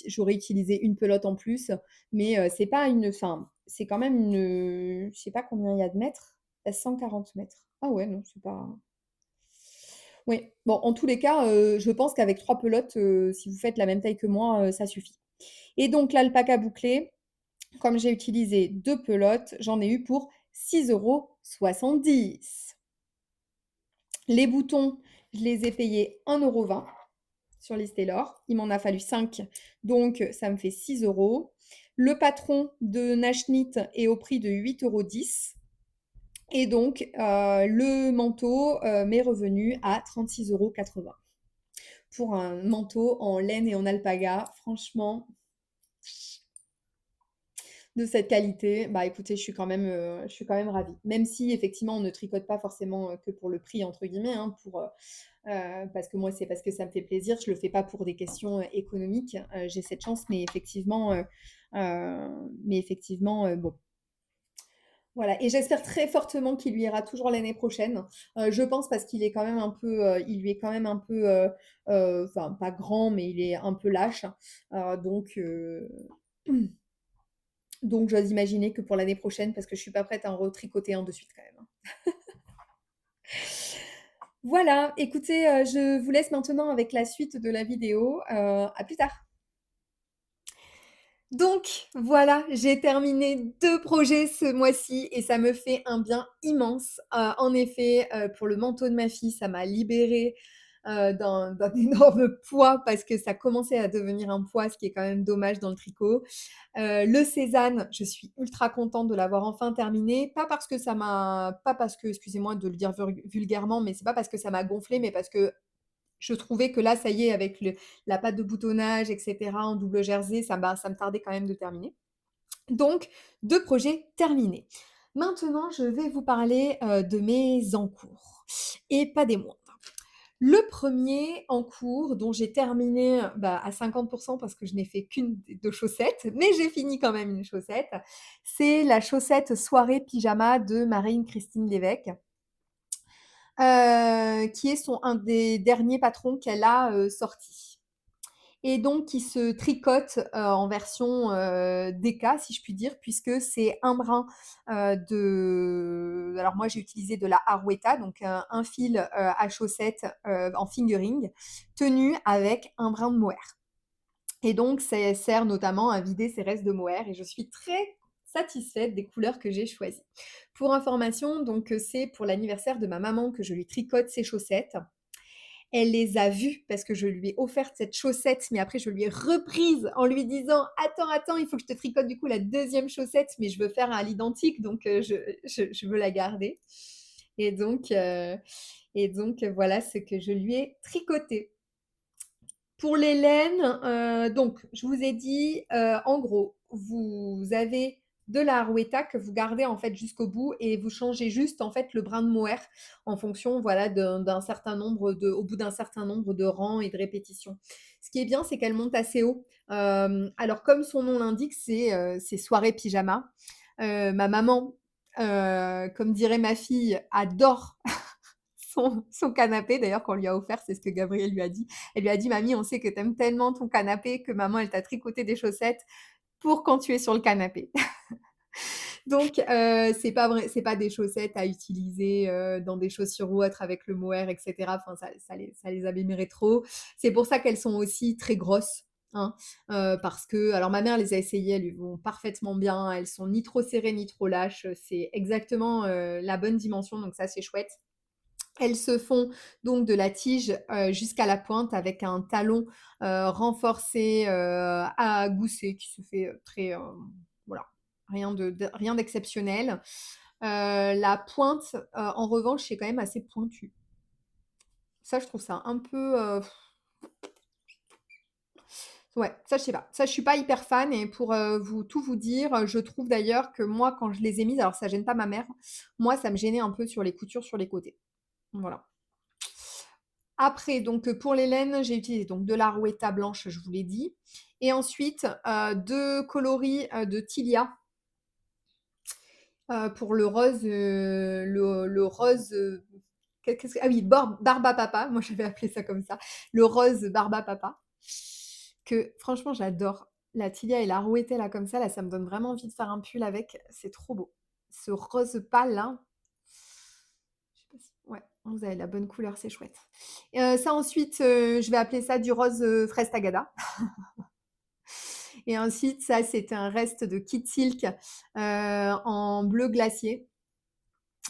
j'aurais utilisé une pelote en plus, mais c'est pas une. Enfin, c'est quand même une. Je sais pas combien il y a de mètres. Il y a 140 mètres. Ah ouais, non, c'est pas. Oui. Bon, en tous les cas, je pense qu'avec 3 pelotes, si vous faites la même taille que moi, ça suffit. Et donc l'alpaca bouclé, comme j'ai utilisé 2 pelotes, j'en ai eu pour 6,70 €. Les boutons, je les ai payés 1,20 € sur Listelor. Il m'en a fallu 5, donc ça me fait 6 euros. Le patron de Nashnit est au prix de 8,10 €. Et donc, le manteau m'est revenu à 36,80 € pour un manteau en laine et en alpaga. Franchement, de cette qualité, bah écoutez, je suis quand même ravie. Même si effectivement, on ne tricote pas forcément que pour le prix, entre guillemets, hein, parce que moi, c'est parce que ça me fait plaisir. Je le fais pas pour des questions économiques. J'ai cette chance, mais effectivement, bon, voilà. Et j'espère très fortement qu'il lui ira toujours l'année prochaine. Je pense parce qu'il est quand même un peu, il lui est quand même un peu, enfin pas grand, mais il est un peu lâche. Donc, donc j'ose imaginer que pour l'année prochaine, parce que je suis pas prête à en retricoter un de suite quand même, hein. Voilà, écoutez, je vous laisse maintenant avec la suite de la vidéo. À plus tard. Donc voilà, j'ai terminé 2 projets ce mois-ci et ça me fait un bien immense. En effet, pour le manteau de ma fille, ça m'a libérée, d'un énorme poids parce que ça commençait à devenir un poids, ce qui est quand même dommage dans le tricot. Le sésame, je suis ultra contente de l'avoir enfin terminé. Pas parce que, excusez-moi de le dire vulgairement, mais c'est pas parce que ça m'a gonflé, mais parce que je trouvais que là, ça y est, avec la pâte de boutonnage, et cetera, en double jersey, ça me tardait quand même de terminer. Donc, 2 projets terminés. Maintenant, je vais vous parler de mes encours et pas des moindres. Le premier en cours, dont j'ai terminé bah, à 50% parce que je n'ai fait qu'une des 2 chaussettes, mais j'ai fini quand même une chaussette, c'est la chaussette soirée pyjama de Marine-Christine Lévesque, qui est un des derniers patrons qu'elle a sortis. Et donc, qui se tricote en version DK, si je puis dire, puisque c'est un brin de. Alors, moi, j'ai utilisé de la Arweta, donc un fil à chaussette en fingering, tenu avec un brin de mohair. Et donc, ça sert notamment à vider ses restes de mohair. Et je suis très satisfaite des couleurs que j'ai choisies. Pour information, donc c'est pour l'anniversaire de ma maman que je lui tricote ses chaussettes. Elle les a vues parce que je lui ai offert cette chaussette, mais après je lui ai reprise en lui disant: «Attends, attends, il faut que je te tricote du coup la deuxième chaussette, mais je veux faire à l'identique, donc je veux la garder». Et donc, heu voilà ce que je lui ai tricoté. Pour les laines, donc je vous ai dit, en gros, vous avez de la Harwetta que vous gardez en fait jusqu'au bout et vous changez juste en fait le brin de mohair en fonction, voilà, d'un certain nombre au bout d'un certain nombre de rangs et de répétitions. Ce qui est bien, c'est qu'elle monte assez haut. Alors comme son nom l'indique, c'est soirée pyjama. Ma maman, comme dirait ma fille, adore son canapé. D'ailleurs, qu'on lui a offert, c'est ce que Gabriel lui a dit. Elle lui a dit: «Mamie, on sait que tu aimes tellement ton canapé que maman, elle t'a tricoté des chaussettes pour quand tu es sur le canapé». Donc, c'est pas des chaussettes à utiliser dans des chaussures ou autres avec le mohair, et cetera. Enfin, ça les abîmerait trop. C'est pour ça qu'elles sont aussi très grosses, hein, parce que alors ma mère les a essayées, elles lui vont parfaitement bien. Elles sont ni trop serrées ni trop lâches. C'est exactement la bonne dimension, donc ça, c'est chouette. Elles se font donc de la tige jusqu'à la pointe avec un talon renforcé à gousset qui se fait très voilà, rien d'exceptionnel. La pointe, en revanche, c'est quand même assez pointu. Ça, je trouve ça un peu ouais, ça, je sais pas. Ça, je suis pas hyper fan et pour vous dire, je trouve d'ailleurs que moi, quand je les ai mises, alors ça gêne pas ma mère, moi, ça me gênait un peu sur les coutures sur les côtés. Voilà. Après, donc pour les laines, j'ai utilisé donc de l'Arouetta blanche, je vous l'ai dit. Et ensuite, 2 coloris de Tilia. pour le rose, le rose, qu'est-ce que ah oui, Barba Papa, moi j'avais appelé ça comme ça, le rose Barba Papa, que franchement j'adore. La Tilia et la Rouetée là comme ça me donne vraiment envie de faire un pull avec, c'est trop beau. Ce rose pâle là, je sais pas si ouais, vous avez la bonne couleur, c'est chouette. Ça ensuite, je vais appeler ça du rose, fraise tagada. Et ensuite ça, c'était un reste de Kid Silk, en bleu glacier.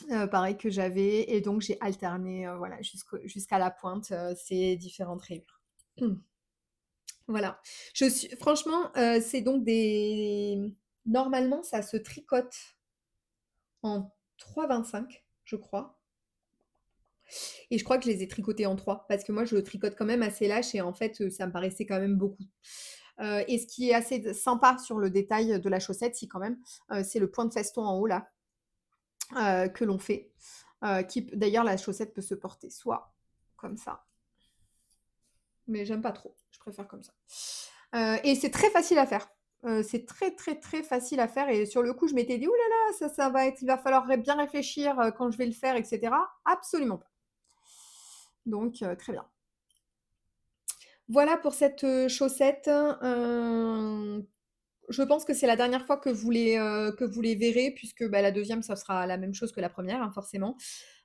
Pareil que j'avais et donc j'ai alterné, voilà jusqu'à la pointe, ces différentes rayures. Voilà. Je suis franchement, c'est donc des normalement ça se tricote en 3,25 je crois et je crois que je les ai tricotés en 3 parce que moi je le tricote quand même assez lâche et en fait, ça me paraissait quand même beaucoup. Et ce qui est assez d sympa sur le détail de la chaussette, si quand même, c'est le point de feston en haut là, que l'on fait, qui p d'ailleurs la chaussette peut se porter soit comme ça, mais j'aime pas trop, je préfère comme ça. Et c'est très facile à faire. C'est très, très, très facile à faire et sur le coup, je m'étais dit: «Ouh là là, ça va être il va falloir bien réfléchir, quand je vais le faire et cetera». Absolument pas. Donc très bien. Voilà pour cette, chaussette, je pense que c'est la dernière fois que vous les verrez puisque, bah, la deuxième ça sera la même chose que la première, hein, forcément,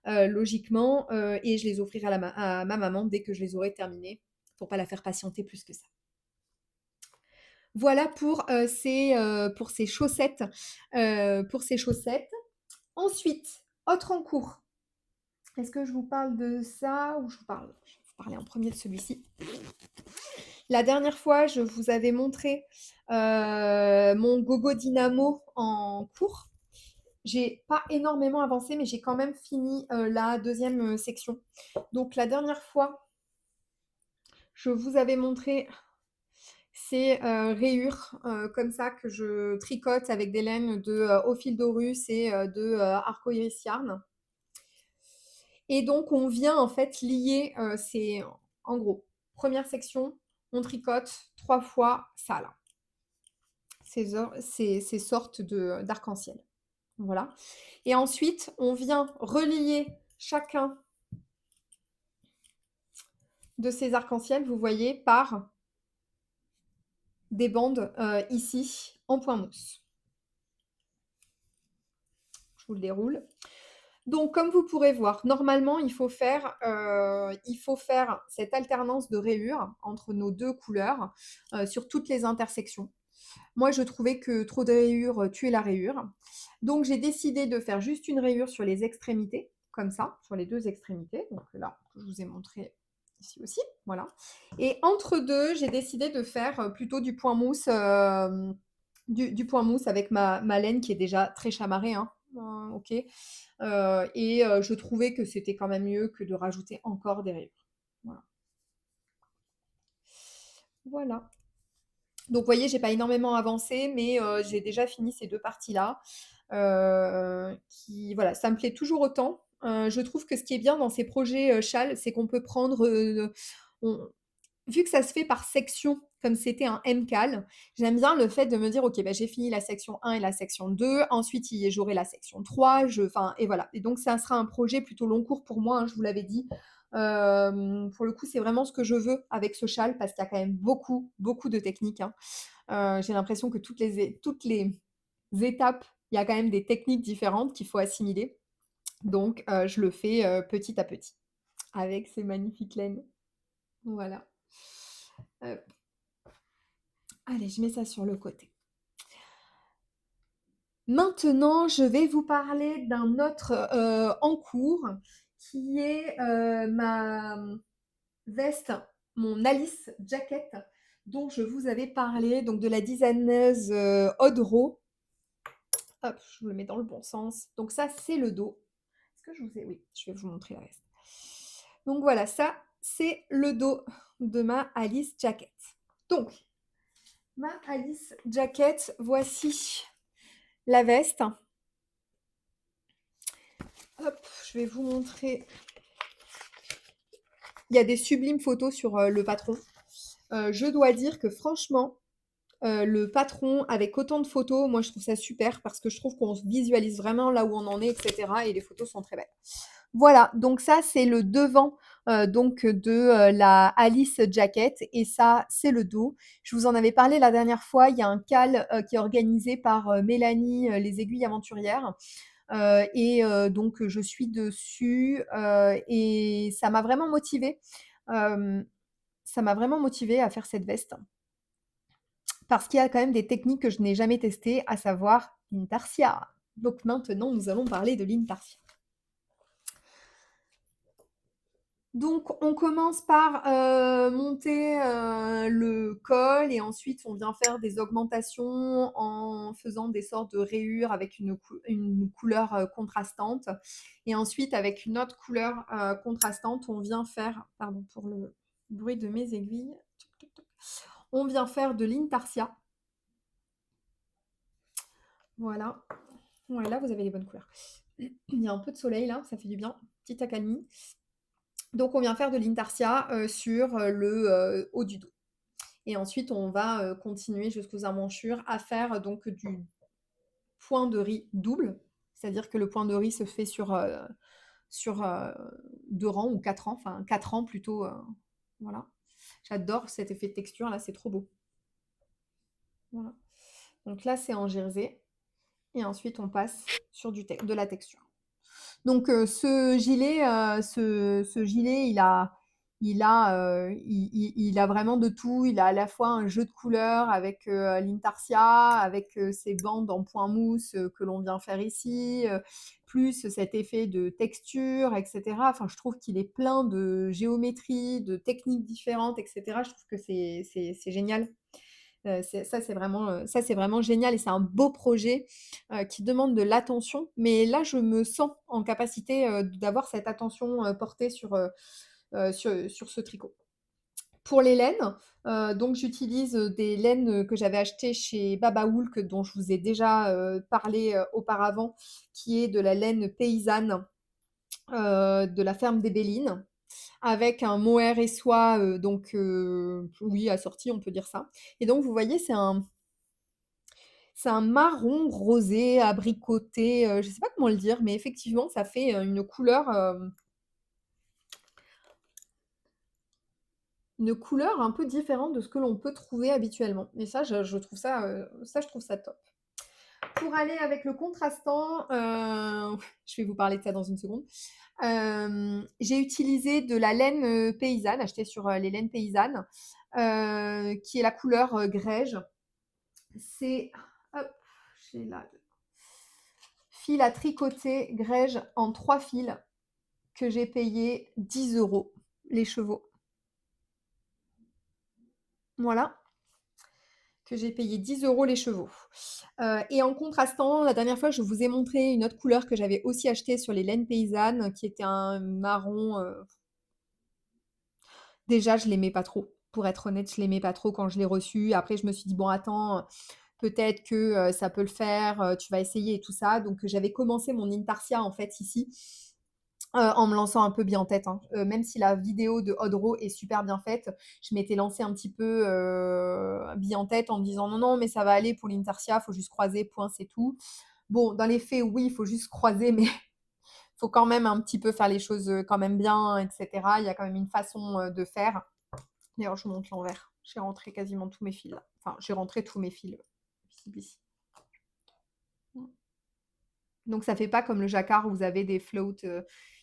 logiquement, et je les offrirai à ma maman dès que je les aurai terminées, pour pas la faire patienter plus que ça. Voilà pour ces chaussettes, pour ces chaussettes. Ensuite, autre en cours. Est-ce que je vous parle de ça ou je vais vous parler en premier de celui-ci. La dernière fois, je vous avais montré, mon gogo dynamo en cours. J'ai pas énormément avancé, mais j'ai quand même fini, la deuxième section. Donc la dernière fois, je vous avais montré ces, rayures, comme ça que je tricote avec des laines de, Au fil d'Horus et de, Arcoiris Yarn et donc on vient en fait lier, ces en gros, première section, on tricote 3 fois ça là, ces sortes de d'arc-en-ciel. Voilà et ensuite on vient relier chacun de ces arcs-en-ciel, vous voyez, par des bandes, ici en point mousse. Je vous le déroule. Donc comme vous pourrez voir, normalement il faut faire cette alternance de rayures entre nos 2 couleurs, sur toutes les intersections. Moi je trouvais que trop de rayures, tuait la rayure. Donc j'ai décidé de faire juste une rayure sur les extrémités, comme ça, sur les 2 extrémités, donc là, que je vous ai montré ici aussi, voilà. Et entre 2, j'ai décidé de faire, plutôt du point mousse, du point mousse avec ma laine qui est déjà très chamarrée, hein, OK. Et je trouvais que c'était quand même mieux que de rajouter encore des rayures. Voilà. Voilà. Donc vous voyez, j'ai pas énormément avancé, mais j'ai déjà fini ces 2 parties-là, qui voilà, ça me plaît toujours autant. Je trouve que ce qui est bien dans ces projets, châles, c'est qu'on peut prendre, on vu que ça se fait par section, comme c'était un MCAL, j'aime bien le fait de me dire: «OK, bah, j'ai fini la section 1 et la section 2, ensuite j'aurai la section 3, enfin et voilà et donc ça sera un projet plutôt long cours pour moi, hein, je vous l'avais dit. Pour le coup, c'est vraiment ce que je veux avec ce châle parce qu'il y a quand même beaucoup, beaucoup de techniques, hein. J'ai l'impression que toutes les étapes, il y a quand même des techniques différentes qu'il faut assimiler. Donc je le fais, petit à petit avec ces magnifiques laines. Voilà. Hop. Allez, je mets ça sur le côté. Maintenant, je vais vous parler d'un autre, en cours qui est, ma veste, mon Alice Jacket dont je vous avais parlé, donc de la designeuse, Aude Ro. Hop, je vous le mets dans le bon sens. Donc ça, c'est le dos. Est-ce que je vous ai oui, je vais vous montrer la veste. Donc voilà, ça, c'est le dos de ma Alice Jacket. Donc, ma Alice Jacket, voici la veste. Hop, je vais vous montrer. Il y a des sublimes photos sur le patron. Je dois dire que franchement, le patron avec autant de photos. Moi, je trouve ça super parce que je trouve qu'on se visualise vraiment là où on en est, et cetera et les photos sont très belles. Voilà, donc ça, c'est le devant, donc de, la Alice Jacket et ça, c'est le dos. Je vous en avais parlé la dernière fois, il y a un cal, qui est organisé par, Mélanie, les Aiguilles Aventurières, et donc je suis dessus, et ça m'a vraiment motivée, hem, ça m'a vraiment motivée à faire cette veste parce qu'il y a quand même des techniques que je n'ai jamais testées, à savoir l'intarsia. Donc maintenant, nous allons parler de l'intarsia. Donc on commence par, monter, le col et ensuite on vient faire des augmentations en faisant des sortes de rayures avec une couleur, contrastante et ensuite avec une autre couleur, contrastante, on vient faire pardon pour le bruit de mes aiguilles. On vient faire de l'intarsia. Voilà. Voilà, vous avez les bonnes couleurs. Il y a un peu de soleil là, ça fait du bien, petite accalmie. Donc on vient faire de l'intarsia, sur, le, haut du dos et ensuite on va, continuer jusqu'aux emmanchures à faire donc du point de riz double. C'est-à-dire que le point de riz se fait sur 2 rangs ou 4 rangs, enfin 4 rangs plutôt, voilà. J'adore cet effet de texture là, c'est trop beau. Voilà. Donc là, c'est en jersey et ensuite on passe sur de la texture. Donc ce gilet, il a vraiment de tout. Il a à la fois un jeu de couleurs avec, l'intarsia, avec, ses bandes en point mousse, que l'on vient faire ici, plus cet effet de texture et cetera. Enfin, je trouve qu'il est plein de géométrie, de techniques différentes et cetera. Je trouve que c'est génial. Ça, c'est vraiment génial et c'est un beau projet, qui demande de l'attention. Mais là, je me sens en capacité, d'avoir cette attention, portée sur ce tricot. Pour les laines, donc j'utilise, des laines, que j'avais achetées chez Babaoulk, dont je vous ai déjà, parlé, auparavant, qui est de la laine paysanne, de la ferme des Bélines avec un mohair et soie, donc oui, assorti, on peut dire ça. Et donc vous voyez, c'est un marron rosé, abricoté, je sais pas comment le dire, mais effectivement, ça fait, une couleur un peu différente de ce que l'on peut trouver habituellement. Et ça, je trouve ça top. Pour aller avec le contrastant, je vais vous parler de ça dans une seconde. J'ai utilisé de la laine, paysanne, achetée sur, les laines paysannes, qui est la couleur, grège. C'est hop, j'ai là fil à tricoter grège en 3 fils que j'ai payé 10 € les chevaux. Voilà, que j'ai payé 10 € les chevaux. Et en contrastant, la dernière fois, je vous ai montré une autre couleur que j'avais aussi achetée sur les laines paysannes, qui était un marron. Déjà, je l'aimais pas trop. Pour être honnête, je l'aimais pas trop quand je l'ai reçu. Après, je me suis dit, bon, attends, peut-être que ça peut le faire, tu vas essayer et tout ça. Donc, j'avais commencé mon intarsia en fait ici. En me lançant un peu bien en tête, hein. Même si la vidéo de Odro est super bien faite, je m'étais lancée un petit peu, bien en tête en me disant: «Non, non, mais ça va aller pour l'intarsia, faut juste croiser, point, c'est tout». Bon, dans les faits, oui, il faut juste croiser, mais faut quand même un petit peu faire les choses, quand même bien et cetera. Il y a quand même une façon, de faire. D'ailleurs, je vous montre l'envers. J'ai rentré quasiment tous mes fils là. Enfin, j'ai rentré tous mes fils, ici. Donc ça fait pas comme le jacquard où vous avez des floats,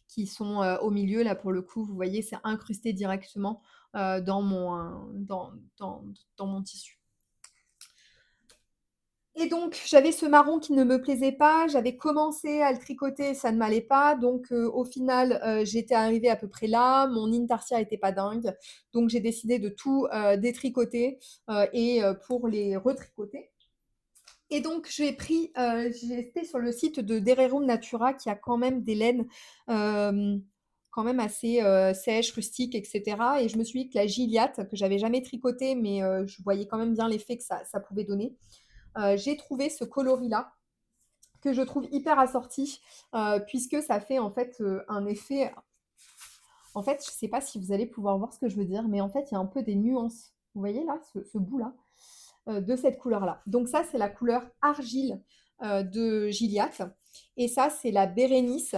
qui sont, au milieu. Là, pour le coup, vous voyez, c'est incrusté directement, dans mon tissu. Et donc j'avais ce marron qui ne me plaisait pas. J'avais commencé à le tricoter, ça ne m'allait pas. Donc au final, j'étais arrivée à peu près là. Mon intarsia était pas dingue. Donc j'ai décidé de tout, détricoter, et pour les retricoter. Et donc j'ai été sur le site de Dererum Natura qui a quand même des laines, quand même assez, sèches, rustiques et cetera et je me suis dit que la Gilliatt, que j'avais jamais tricotée mais je voyais quand même bien l'effet que ça pouvait donner. J'ai trouvé ce coloris-là, que je trouve hyper assorti, puisque ça fait en fait, un effet en fait, je sais pas si vous allez pouvoir voir ce que je veux dire, mais en fait, il y a un peu des nuances. Vous voyez là, ce bout-là? de cette couleur-là. Donc ça, c'est la couleur argile de Gilliatt. Et ça, c'est la Bérénice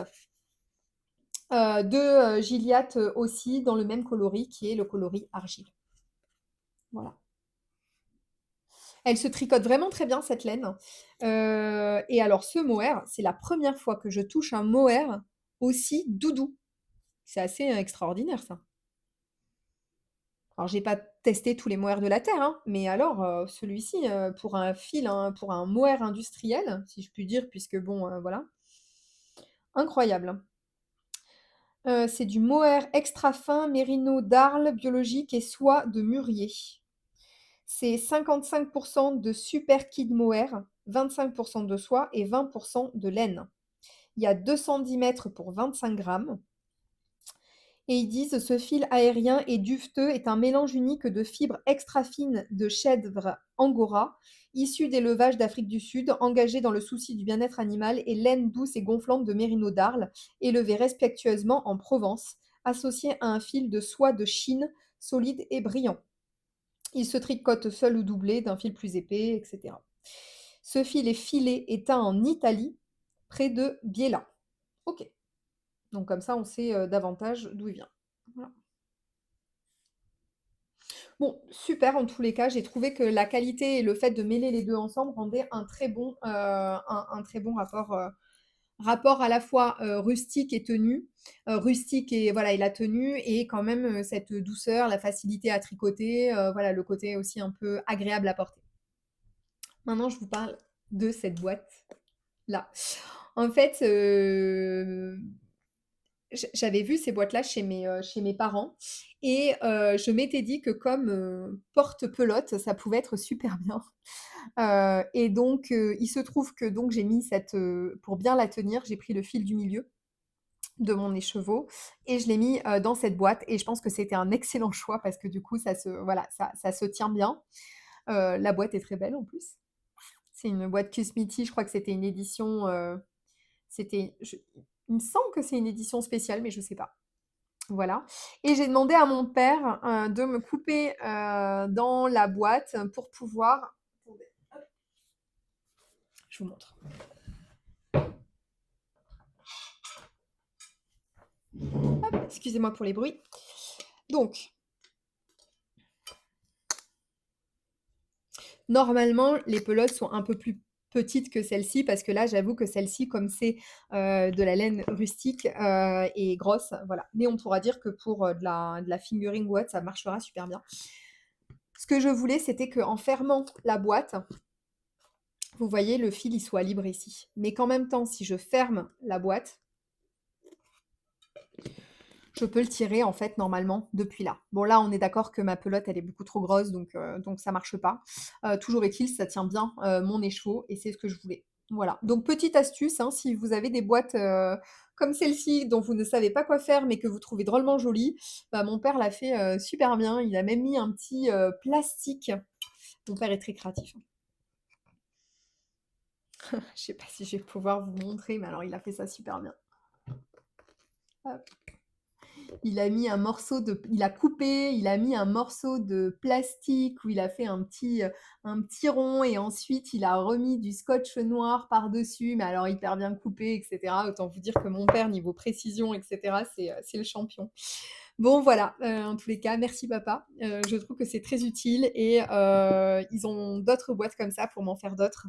de Gilliatt aussi, dans le même coloris, qui est le coloris argile. Voilà. Elle se tricote vraiment très bien, cette laine. Et alors, ce mohair, c'est la première fois que je touche un mohair aussi doudou. C'est assez extraordinaire, ça. Alors, j'ai pas testé tous les mohairs de la Terre, hein, mais alors, celui-ci, pour un fil, hein, pour un mohair industriel, si je puis dire, puisque bon, voilà, incroyable. C'est du mohair extra fin, mérino d'Arles, biologique et soie de mûrier. C'est 55% de super kid mohair, 25% de soie et 20% de laine. Il y a 210 mètres pour 25 grammes. Et ils disent ce fil aérien et duveteux est un mélange unique de fibres extra fines de chèvre angora, issues d'élevage d'Afrique du Sud, engagées dans le souci du bien-être animal, et laine douce et gonflante de mérino d'Arles, élevée respectueusement en Provence, associée à un fil de soie de Chine, solide et brillant. Il se tricote seul ou doublé d'un fil plus épais, etc. Ce fil est filé et teint en Italie, près de Biella. Ok. Donc comme ça, on sait davantage d'où il vient. Voilà. Bon, super en tous les cas. J'ai trouvé que la qualité et le fait de mêler les deux ensemble rendaient un très bon rapport à la fois rustique et tenue. Rustique et voilà, et la tenue, et quand même cette douceur, la facilité à tricoter, voilà, le côté aussi un peu agréable à porter. Maintenant, je vous parle de cette boîte-là. En fait, j'avais vu ces boîtes-là chez mes parents, et je m'étais dit que comme porte-pelote, ça pouvait être super bien. Et donc, il se trouve que donc j'ai mis pour bien la tenir, j'ai pris le fil du milieu de mon écheveau et je l'ai mis dans cette boîte, et je pense que c'était un excellent choix parce que du coup, voilà, ça se tient bien. La boîte est très belle en plus. C'est une boîte Kusmiti, je crois que c'était une édition. Il me semble que c'est une édition spéciale, mais je sais pas. Voilà. Et j'ai demandé à mon père de me couper dans la boîte pour pouvoir. Attendez, hop, je vous montre. Hop, excusez-moi pour les bruits. Donc, normalement, les pelotes sont un peu plus petites que celle-ci, parce que là, j'avoue que celle-ci, comme c'est de la laine rustique, est grosse, voilà. Mais on pourra dire que pour de la fingering boîte, ça marchera super bien. Ce que je voulais, c'était qu'en fermant la boîte, vous voyez, le fil, il soit libre ici. Mais qu'en même temps, si je ferme la boîte, je peux le tirer en fait normalement depuis là. Bon, là, on est d'accord que ma pelote, elle est beaucoup trop grosse, donc ça marche pas. Toujours est-il, ça tient bien mon écheveau, et c'est ce que je voulais. Voilà. Donc petite astuce, hein, si vous avez des boîtes comme celle-ci dont vous ne savez pas quoi faire mais que vous trouvez drôlement jolie, bah, mon père l'a fait super bien. Il a même mis un petit plastique. Mon père est très créatif. Je sais pas si je vais pouvoir vous montrer, mais alors il a fait ça super bien. Hop. Il a mis il a coupé, il a mis un morceau de plastique où il a fait un petit rond, et ensuite il a remis du scotch noir par-dessus, mais alors hyper bien coupé, etc. Autant vous dire que mon père, niveau précision, etc., c'est le champion. Bon, voilà, en tous les cas, merci papa. Je trouve que c'est très utile, et ils ont d'autres boîtes comme ça pour m'en faire d'autres.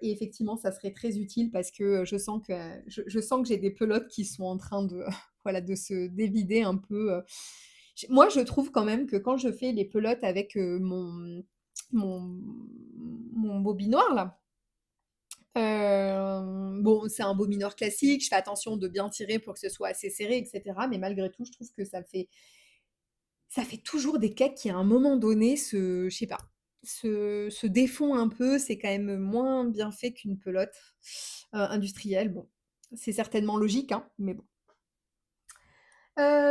Et effectivement, ça serait très utile parce que je sens que j'ai des pelotes qui sont en train de, voilà, de se dévider un peu. Moi, je trouve quand même que quand je fais les pelotes avec mon, mon bobinoir, là, bon, c'est un bobinoir classique, je fais attention de bien tirer pour que ce soit assez serré, etc. Mais malgré tout, je trouve que ça fait toujours des cakes qui, à un moment donné, je sais pas, se défont un peu. C'est quand même moins bien fait qu'une pelote industrielle. Bon, c'est certainement logique, hein, mais bon.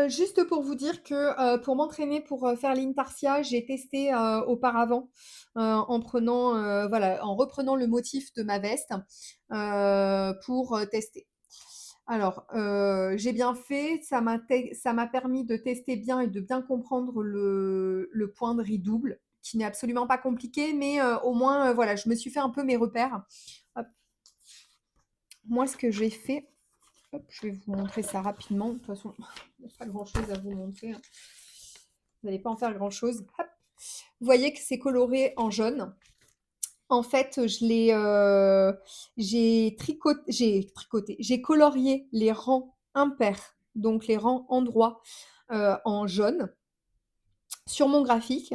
Juste pour vous dire que pour m'entraîner pour faire l'intarsia, j'ai testé auparavant voilà, en reprenant le motif de ma veste pour tester. Alors, j'ai bien fait, ça m'a permis de tester bien et de bien comprendre le point de riz double. qui n'est absolument pas compliqué, mais au moins, voilà, je me suis fait un peu mes repères. Hop. Moi, ce que j'ai fait, hop, je vais vous montrer ça rapidement. De toute façon, il n'y a pas grand-chose à vous montrer, hein. Vous n'allez pas en faire grand-chose. Hop. Vous voyez que c'est coloré en jaune. En fait, j'ai colorié les rangs impairs, donc les rangs endroits, en jaune sur mon graphique,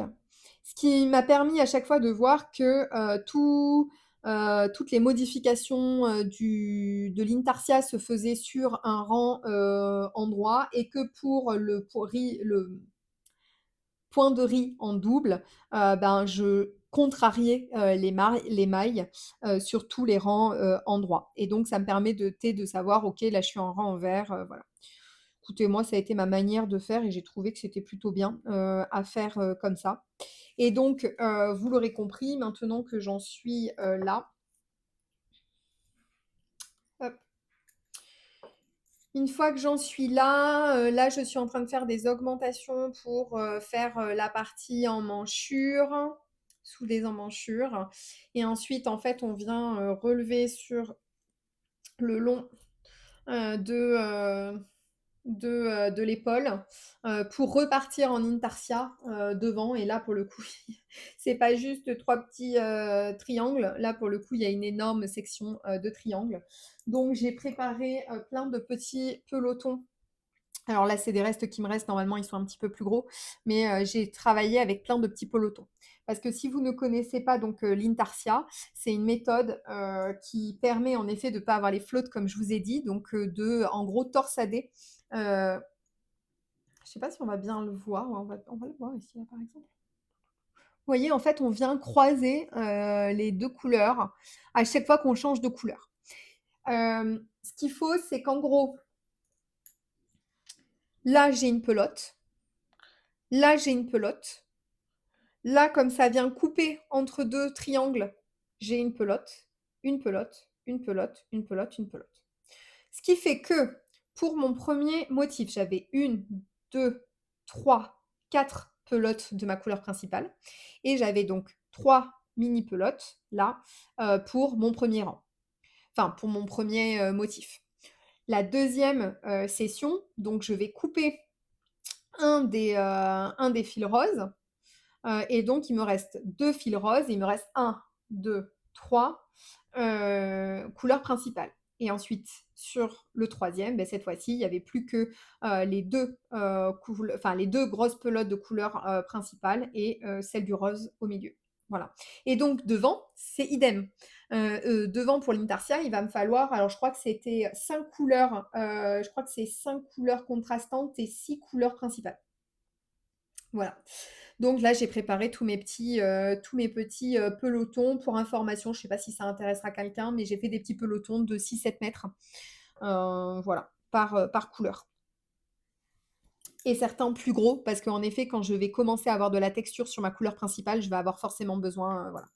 ce qui m'a permis à chaque fois de voir que toutes les modifications de l'intarsia se faisaient sur un rang endroit et que le point de riz en double, ben, je contrariais les mailles sur tous les rangs endroits. Et donc, ça me permet de savoir, ok, là, je suis en rang en vert, voilà. Écoutez, moi, ça a été ma manière de faire et j'ai trouvé que c'était plutôt bien à faire comme ça. Et donc, vous l'aurez compris, maintenant que j'en suis là, hop, une fois que j'en suis là, là, je suis en train de faire des augmentations pour faire la partie emmanchure, sous des emmanchures. Et ensuite, en fait, on vient relever sur le long euh, de, euh, de l'épaule pour repartir en intarsia devant. Et là, pour le coup, c'est pas juste trois petits triangles. Là, pour le coup, il y a une énorme section de triangles. Donc, j'ai préparé plein de petits pelotons. Alors là, c'est des restes qui me restent. Normalement, ils sont un petit peu plus gros. Mais j'ai travaillé avec plein de petits pelotons. Parce que si vous ne connaissez pas donc l'intarsia, c'est une méthode qui permet en effet de ne pas avoir les flottes comme je vous ai dit. Donc de, en gros, torsader. Je ne sais pas si on va bien le voir. On va le voir ici, là, par exemple. Vous voyez, en fait, on vient croiser les deux couleurs à chaque fois qu'on change de couleur. Ce qu'il faut, c'est qu'en gros, là, j'ai une pelote. Là, j'ai une pelote. Là, comme ça vient couper entre deux triangles, j'ai une pelote, une pelote, une pelote, une pelote, une pelote. Ce qui fait que pour mon premier motif, j'avais une, deux, trois, quatre pelotes de ma couleur principale. Et j'avais donc trois mini pelotes là pour mon premier rang. Enfin, pour mon premier motif. La deuxième session, donc je vais couper un des fils roses. Et donc, il me reste deux fils roses. Il me reste un, deux, trois couleurs principales. Et ensuite, sur le troisième, ben, cette fois-ci, il n'y avait plus que les deux grosses pelotes de couleur principale et celle du rose au milieu. Voilà. Et donc, devant, c'est idem. Devant, pour l'intarsia, il va me falloir, alors je crois que c'était 5 couleurs, je crois que c'est 5 couleurs contrastantes et 6 couleurs principales. Voilà. Donc là, j'ai préparé tous mes petits pelotons. Pour information, je ne sais pas si ça intéressera quelqu'un, mais j'ai fait des petits pelotons de 6-7 mètres. Voilà, par couleur. Et certains plus gros, parce qu'en effet, quand je vais commencer à avoir de la texture sur ma couleur principale, je vais avoir forcément besoin. Voilà.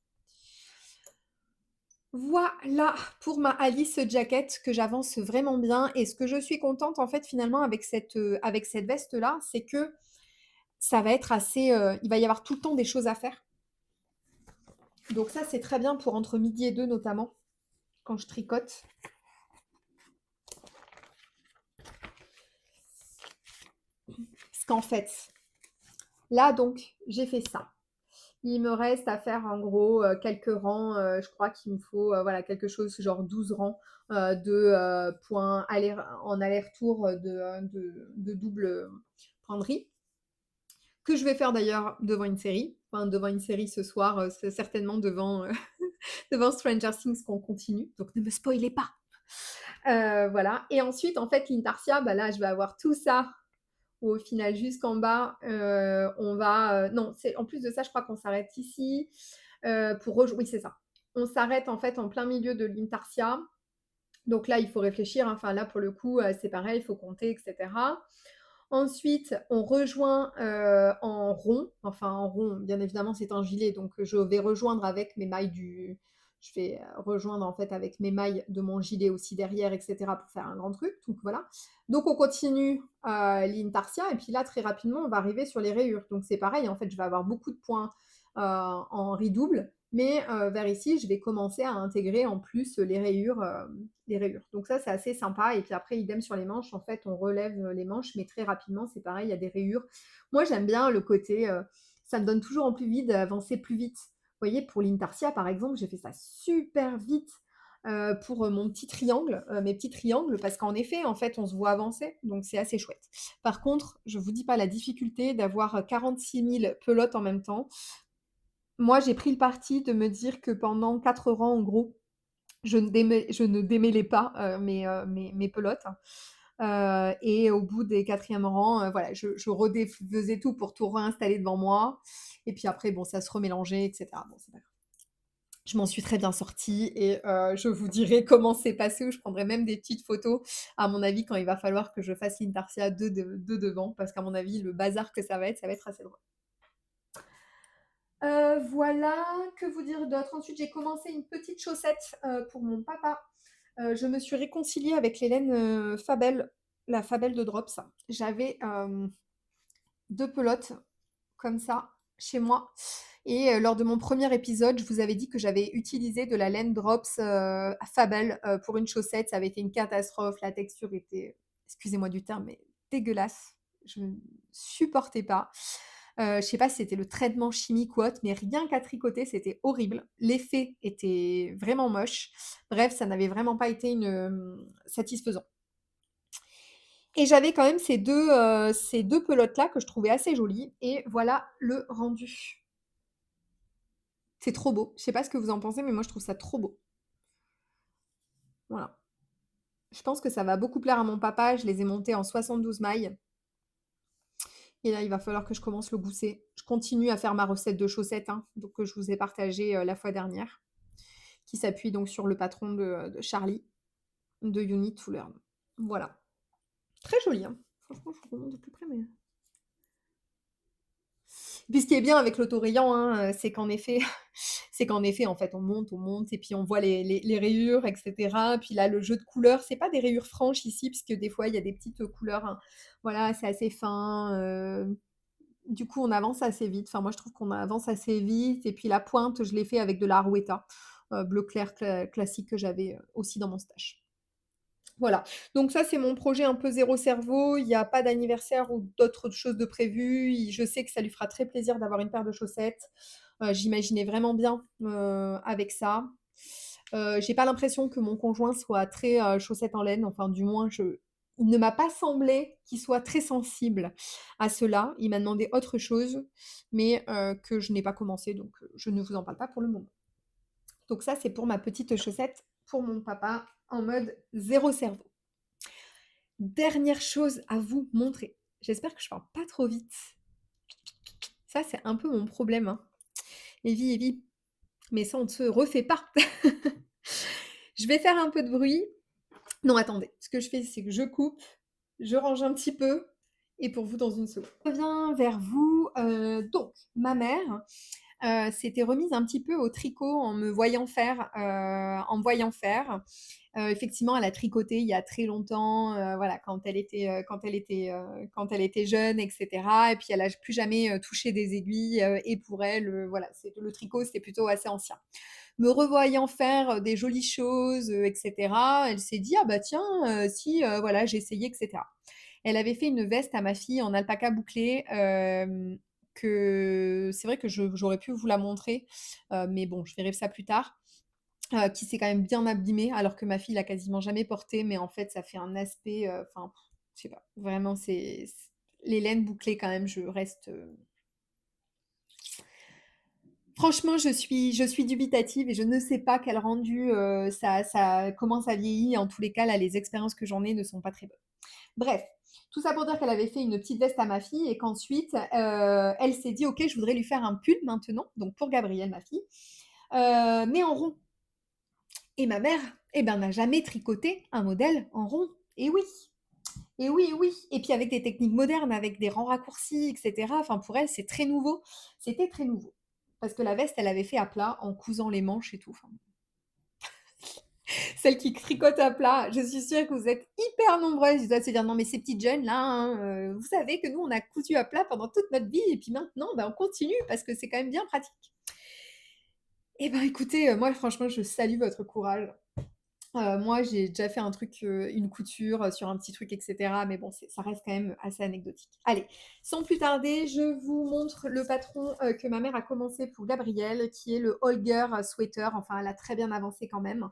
Voilà pour ma Alice Jacket, que j'avance vraiment bien. Et ce que je suis contente, en fait, finalement, avec cette veste-là, c'est que ça va être assez. Il va y avoir tout le temps des choses à faire. Donc ça, c'est très bien pour entre midi et deux, notamment, quand je tricote. Parce qu'en fait, là, donc, j'ai fait ça. Il me reste à faire, en gros, quelques rangs. Je crois qu'il me faut voilà, quelque chose, genre 12 rangs de points en aller-retour de double point de riz. Que je vais faire d'ailleurs devant une série. Enfin, devant une série ce soir, c'est certainement devant, devant Stranger Things qu'on continue. Donc ne me spoilez pas. Voilà. Et ensuite, en fait, l'intarsia, bah là, je vais avoir tout ça au final jusqu'en bas. On va. Non, c'est en plus de ça, je crois qu'on s'arrête ici pour rejoindre. Oui, c'est ça. On s'arrête en fait en plein milieu de l'intarsia. Donc là, il faut réfléchir. Enfin, là, pour le coup, c'est pareil, il faut compter, etc. Ensuite, on rejoint en rond. Enfin, en rond, bien évidemment, c'est un gilet. Donc, je vais rejoindre avec mes mailles du. Je vais rejoindre en fait avec mes mailles de mon gilet aussi derrière, etc. pour faire un grand truc. Donc, voilà. Donc, on continue l'intarsia. Et puis là, très rapidement, on va arriver sur les rayures. Donc, c'est pareil. En fait, je vais avoir beaucoup de points en riz double. Mais vers ici, je vais commencer à intégrer en plus les rayures. Donc ça, c'est assez sympa. Et puis après, idem sur les manches. En fait, on relève les manches, mais très rapidement, c'est pareil, il y a des rayures. Moi, j'aime bien le côté, ça me donne toujours envie d'avancer plus vite. Vous voyez, pour l'intarsia, par exemple, j'ai fait ça super vite pour mon petit triangle, mes petits triangles, parce qu'en effet, en fait, on se voit avancer, donc c'est assez chouette. Par contre, je vous dis pas la difficulté d'avoir 46 000 pelotes en même temps. Moi, j'ai pris le parti de me dire que pendant 4 rangs, en gros, je ne démêlais pas mes pelotes. Et au bout des quatrièmes rangs, voilà, je faisais tout pour tout réinstaller devant moi. Et puis après, bon, ça se remélangeait, etc. Bon, c'est pas grave. Je m'en suis très bien sortie et je vous dirai comment c'est passé, ou je prendrai même des petites photos, à mon avis, quand il va falloir que je fasse l'intarsia de devant, parce qu'à mon avis, le bazar que ça va être assez drôle. Voilà, que vous dire d'autre? Ensuite, j'ai commencé une petite chaussette pour mon papa. Je me suis réconciliée avec les laines Fabel, la Fabel de Drops. J'avais 2 pelotes comme ça chez moi. Et lors de mon premier épisode, je vous avais dit que j'avais utilisé de la laine Drops Fabel pour une chaussette. Ça avait été une catastrophe. La texture était, excusez-moi du terme, mais dégueulasse. Je ne supportais pas. Je sais pas si c'était le traitement chimique ou autre, mais rien qu'à tricoter, c'était horrible. L'effet était vraiment moche. Bref, ça n'avait vraiment pas été satisfaisant. Et j'avais quand même ces deux pelotes-là que je trouvais assez jolies. Et voilà le rendu. C'est trop beau. Je sais pas ce que vous en pensez, mais moi je trouve ça trop beau. Voilà. Je pense que ça va beaucoup plaire à mon papa. Je les ai montées en 72 mailles. Et là, il va falloir que je commence le gousset. Je continue à faire ma recette de chaussettes, hein, donc, que je vous ai partagée la fois dernière, qui s'appuie donc sur le patron de Charlie, de Unit to Learn. Voilà. Très joli, hein. Franchement, je vous remonte de plus près, mais... Puis ce qui est bien avec l'autorayant, hein, c'est qu'en effet, en fait, on monte, et puis on voit les rayures, etc. Puis là, le jeu de couleurs, c'est pas des rayures franches ici, puisque des fois, il y a des petites couleurs, hein. Voilà, c'est assez fin. Du coup, on avance assez vite. Enfin, moi, je trouve qu'on avance assez vite. Et puis la pointe, je l'ai fait avec de la Arouetta, bleu clair classique que j'avais aussi dans mon stash. Voilà, donc ça, c'est mon projet un peu zéro cerveau. Il n'y a pas d'anniversaire ou d'autres choses de prévues. Je sais que ça lui fera très plaisir d'avoir une paire de chaussettes. J'imaginais vraiment bien avec ça. J'ai pas l'impression que mon conjoint soit très chaussettes en laine. Enfin, du moins, il ne m'a pas semblé qu'il soit très sensible à cela. Il m'a demandé autre chose, mais que je n'ai pas commencé, donc je ne vous en parle pas pour le moment. Donc ça, c'est pour ma petite chaussette pour mon papa en mode zéro cerveau. Dernière chose à vous montrer. J'espère que je parle pas trop vite. Ça, c'est un peu mon problème, hein. Evie, mais ça, on ne se refait pas. Je vais faire un peu de bruit. Non, attendez. Ce que je fais, c'est que je coupe, je range un petit peu, et pour vous dans une seconde. Je reviens vers vous. Donc, ma mère s'était remise un petit peu au tricot en me voyant faire, effectivement, elle a tricoté il y a très longtemps, voilà, quand elle était jeune, etc. Et puis elle a plus jamais touché des aiguilles. Et pour elle, voilà, le tricot, c'était plutôt assez ancien. Me revoyant faire des jolies choses, etc. Elle s'est dit ah bah tiens, si voilà, j'ai essayé, etc. Elle avait fait une veste à ma fille en alpaca bouclé. Que c'est vrai que j'aurais pu vous la montrer, mais bon, je verrai ça plus tard, qui s'est quand même bien abîmée, alors que ma fille l'a quasiment jamais portée, mais en fait, ça fait un aspect, enfin, je sais pas, vraiment, les laines bouclées quand même, je reste. Franchement, je suis dubitative et je ne sais pas quel rendu comment ça vieillit. En tous les cas, là, les expériences que j'en ai ne sont pas très bonnes. Bref, tout ça pour dire qu'elle avait fait une petite veste à ma fille et qu'ensuite, elle s'est dit, ok, je voudrais lui faire un pull maintenant, donc pour Gabrielle, ma fille, mais en rond. Et ma mère, eh ben, n'a jamais tricoté un modèle en rond. Et oui, et oui, oui. Et puis avec des techniques modernes, avec des rangs raccourcis, etc. Enfin, pour elle, c'est très nouveau. C'était très nouveau. Parce que la veste, elle avait fait à plat en cousant les manches et tout. Enfin, Celles qui tricotent à plat. Je suis sûre que vous êtes hyper nombreuses. Ils doivent se dire: «Non mais ces petites jeunes là, hein, vous savez que nous on a cousu à plat pendant toute notre vie et puis maintenant, bah, on continue parce que c'est quand même bien pratique». Eh ben, écoutez, moi franchement je salue votre courage. Moi j'ai déjà fait un truc, une couture, sur un petit truc et cetera, mais bon ça reste quand même assez anecdotique. Allez, sans plus tarder, je vous montre le patron, que ma mère a commencé pour Gabriel, qui est le Holger Sweater. Enfin, elle a très bien avancé quand même.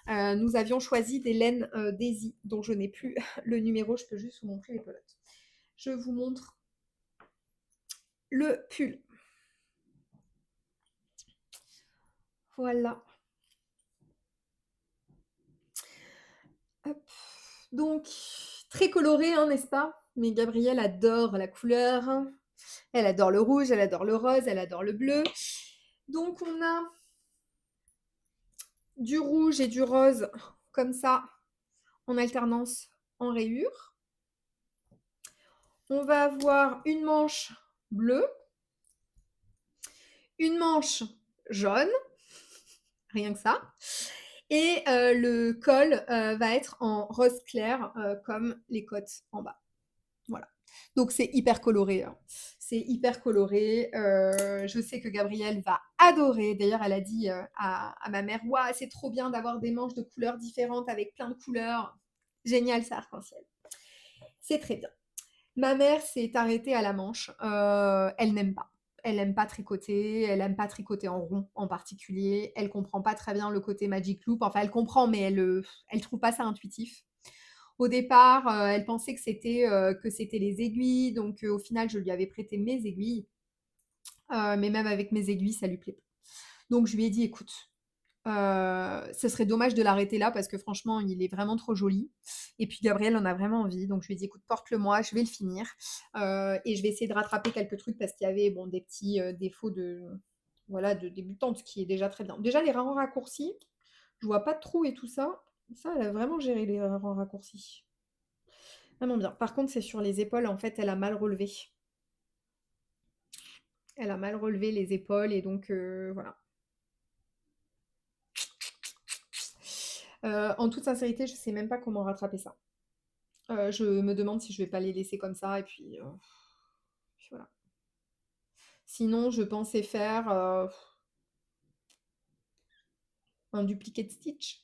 Nous avions choisi des laines, Daisy, dont je n'ai plus le numéro, je peux juste vous montrer les pelotes. Je vous montre le pull. Voilà. Hop. Donc, très coloré, hein, n'est-ce pas? Mais Gabrielle adore la couleur. Elle adore le rouge, elle adore le rose, elle adore le bleu. Donc, on a du rouge et du rose, comme ça, en alternance, en rayures. On va avoir une manche bleue, une manche jaune, rien que ça. Et le col va être en rose clair, comme les côtes en bas. Voilà. Donc c'est hyper coloré, hein. C'est hyper coloré. Je sais que Gabrielle va adorer. D'ailleurs, elle a dit à ma mère: «Waouh, c'est trop bien d'avoir des manches de couleurs différentes avec plein de couleurs. Génial, ça arc-en-ciel». C'est très bien. Ma mère s'est arrêtée à la manche. Elle n'aime pas. Elle n'aime pas tricoter. Elle n'aime pas tricoter en rond en particulier. Elle comprend pas très bien le côté magic loop. Enfin, elle comprend, mais elle trouve pas ça intuitif. Au départ, elle pensait que c'était les aiguilles. Donc, au final, je lui avais prêté mes aiguilles. Mais même avec mes aiguilles, ça lui plaît pas. Donc, je lui ai dit, écoute, ce serait dommage de l'arrêter là parce que franchement, il est vraiment trop joli. Et puis Gabriel en a vraiment envie. Donc je lui ai dit, écoute, porte-le-moi, je vais le finir. Et je vais essayer de rattraper quelques trucs parce qu'il y avait bon, des petits défauts voilà, de débutante, ce qui est déjà très bien. Déjà, les rangs raccourcis, je vois pas de trous et tout ça. Ça, elle a vraiment géré les rangs raccourcis. Vraiment bien. Par contre, c'est sur les épaules, en fait, elle a mal relevé. Elle a mal relevé les épaules et donc voilà. En toute sincérité, je sais même pas comment rattraper ça. Je me demande si je vais pas les laisser comme ça et puis voilà. Sinon, je pensais faire, un duplicate stitch?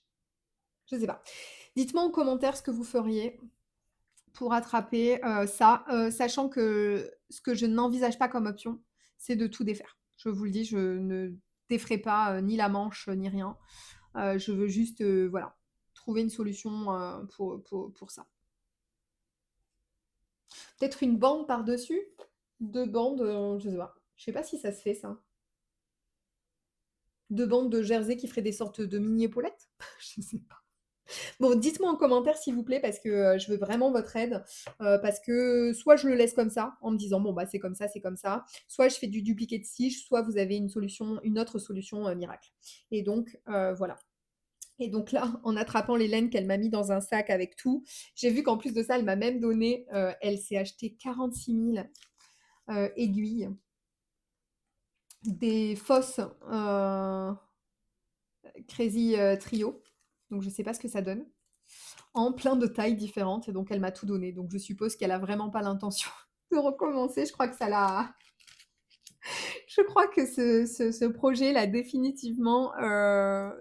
Je sais pas. Dites-moi en commentaire ce que vous feriez pour attraper, ça, sachant que ce que je n'envisage pas comme option, c'est de tout défaire. Je vous le dis, je ne déferai pas, ni la manche, ni rien. Je veux juste, voilà, trouver une solution, pour ça. Peut-être une bande par-dessus? 2 bandes, je sais pas. Je sais pas si ça se fait ça. 2 bandes de jersey qui feraient des sortes de mini épaulettes? Je sais pas. Bon, dites-moi en commentaire s'il vous plaît parce que, je veux vraiment votre aide, parce que soit je le laisse comme ça, en me disant: «Bon, bah, c'est comme ça», soit je fais du duplicate stitch, soit vous avez une autre solution, miracle. Et donc, voilà. Et donc là, en attrapant les laines qu'elle m'a mis dans un sac avec tout, j'ai vu qu'en plus de ça, elle m'a même donné, elle s'est acheté 46 000 aiguilles, des fausses, Crazy, Trio, donc je sais pas ce que ça donne, en plein de tailles différentes et donc elle m'a tout donné. Donc je suppose qu'elle a vraiment pas l'intention de recommencer. Je crois que ce projet l'a définitivement,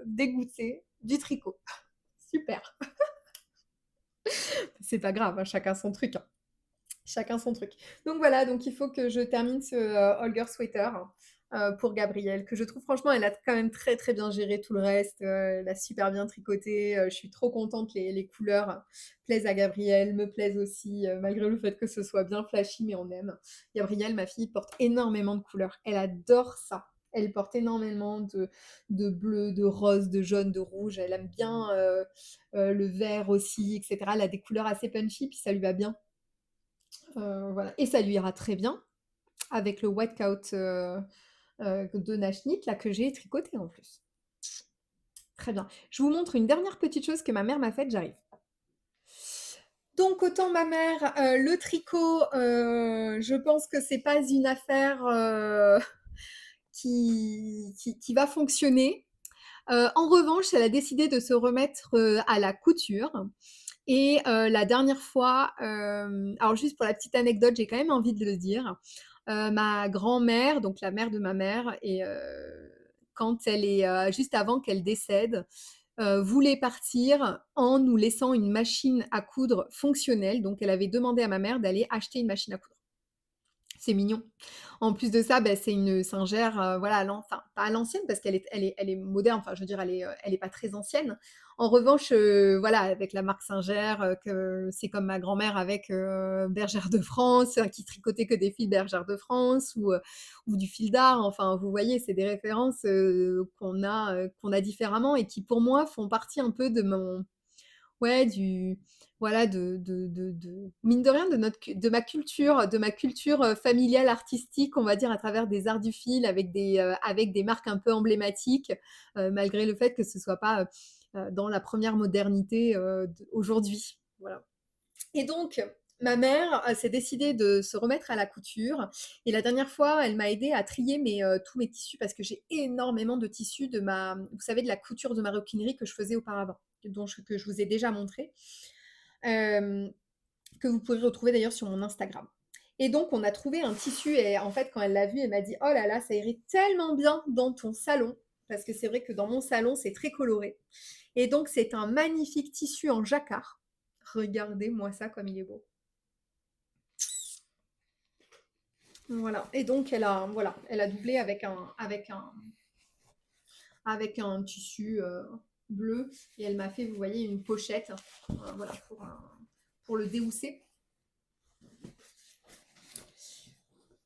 dégoûtée du tricot. Super. C'est pas grave, hein, chacun son truc, hein. Chacun son truc. Donc voilà, donc il faut que je termine ce Holger Sweater pour Gabrielle, que je trouve franchement, elle a quand même très très bien géré tout le reste. Elle a super bien tricoté. Je suis trop contente, les couleurs plaisent à Gabrielle, me plaisent aussi, malgré le fait que ce soit bien flashy, mais on aime. Gabrielle, ma fille, porte énormément de couleurs. Elle adore ça. Elle porte énormément de bleu, de rose, de jaune, de rouge. Elle aime bien le vert aussi, etc. Elle a des couleurs assez punchy, puis ça lui va bien. Voilà. Et ça lui ira très bien avec le white coat de Nashnik là que j'ai tricoté en plus. Très bien. Je vous montre une dernière petite chose que ma mère m'a faite, j'arrive. Donc autant ma mère, le tricot, je pense que c'est pas une affaire qui va fonctionner. En revanche, elle a décidé de se remettre, à la couture et la dernière fois, alors juste pour la petite anecdote, j'ai quand même envie de le dire, ma grand-mère, donc la mère de ma mère et quand elle est, juste avant qu'elle décède, voulait partir en nous laissant une machine à coudre fonctionnelle. Donc elle avait demandé à ma mère d'aller acheter une machine à coudre. C'est mignon. En plus de ça, c'est une singère, voilà, enfin, pas à l'ancienne parce qu'elle est moderne, enfin, je veux dire, elle est pas très ancienne. En revanche, voilà, avec la marque Singer, que c'est comme ma grand-mère avec, Bergère de France, qui tricotait que des fils Bergère de France ou du fil d'art. Enfin, vous voyez, c'est des références, qu'on a différemment et qui, pour moi, font partie un peu de mon ouais, du voilà, de mine de rien, de ma culture, familiale artistique, on va dire, à travers des arts du fil avec des marques un peu emblématiques, malgré le fait que ce soit pas, dans la première modernité, d'aujourd'hui. Voilà. Et donc, ma mère, s'est décidée de se remettre à la couture et la dernière fois, elle m'a aidée à trier tous mes tissus parce que j'ai énormément de tissus vous savez, de la couture de maroquinerie que je faisais auparavant, que je vous ai déjà montré, hem, que vous pourrez retrouver d'ailleurs sur mon Instagram. Et donc, on a trouvé un tissu et en fait, quand elle l'a vu, elle m'a dit: «Oh là là, ça irait tellement bien dans ton salon», parce que c'est vrai que dans mon salon, c'est très coloré. Et donc, c'est un magnifique tissu en jacquard. Regardez-moi ça comme il est beau. Voilà. Et donc, elle a doublé avec un tissu bleu et elle m'a fait, vous voyez, une pochette, voilà, pour le déhousser,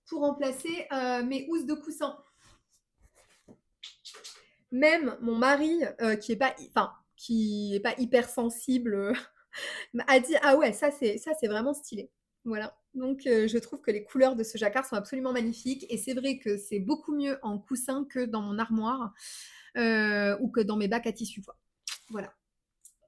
pour remplacer mes housses de coussin. Même mon mari, qui est pas hyper sensible, a dit: «Ah ouais, ça c'est vraiment stylé». Voilà, donc je trouve que les couleurs de ce jacquard sont absolument magnifiques et c'est vrai que c'est beaucoup mieux en coussin que dans mon armoire, ou que dans mes bacs à tissu, quoi. Voilà.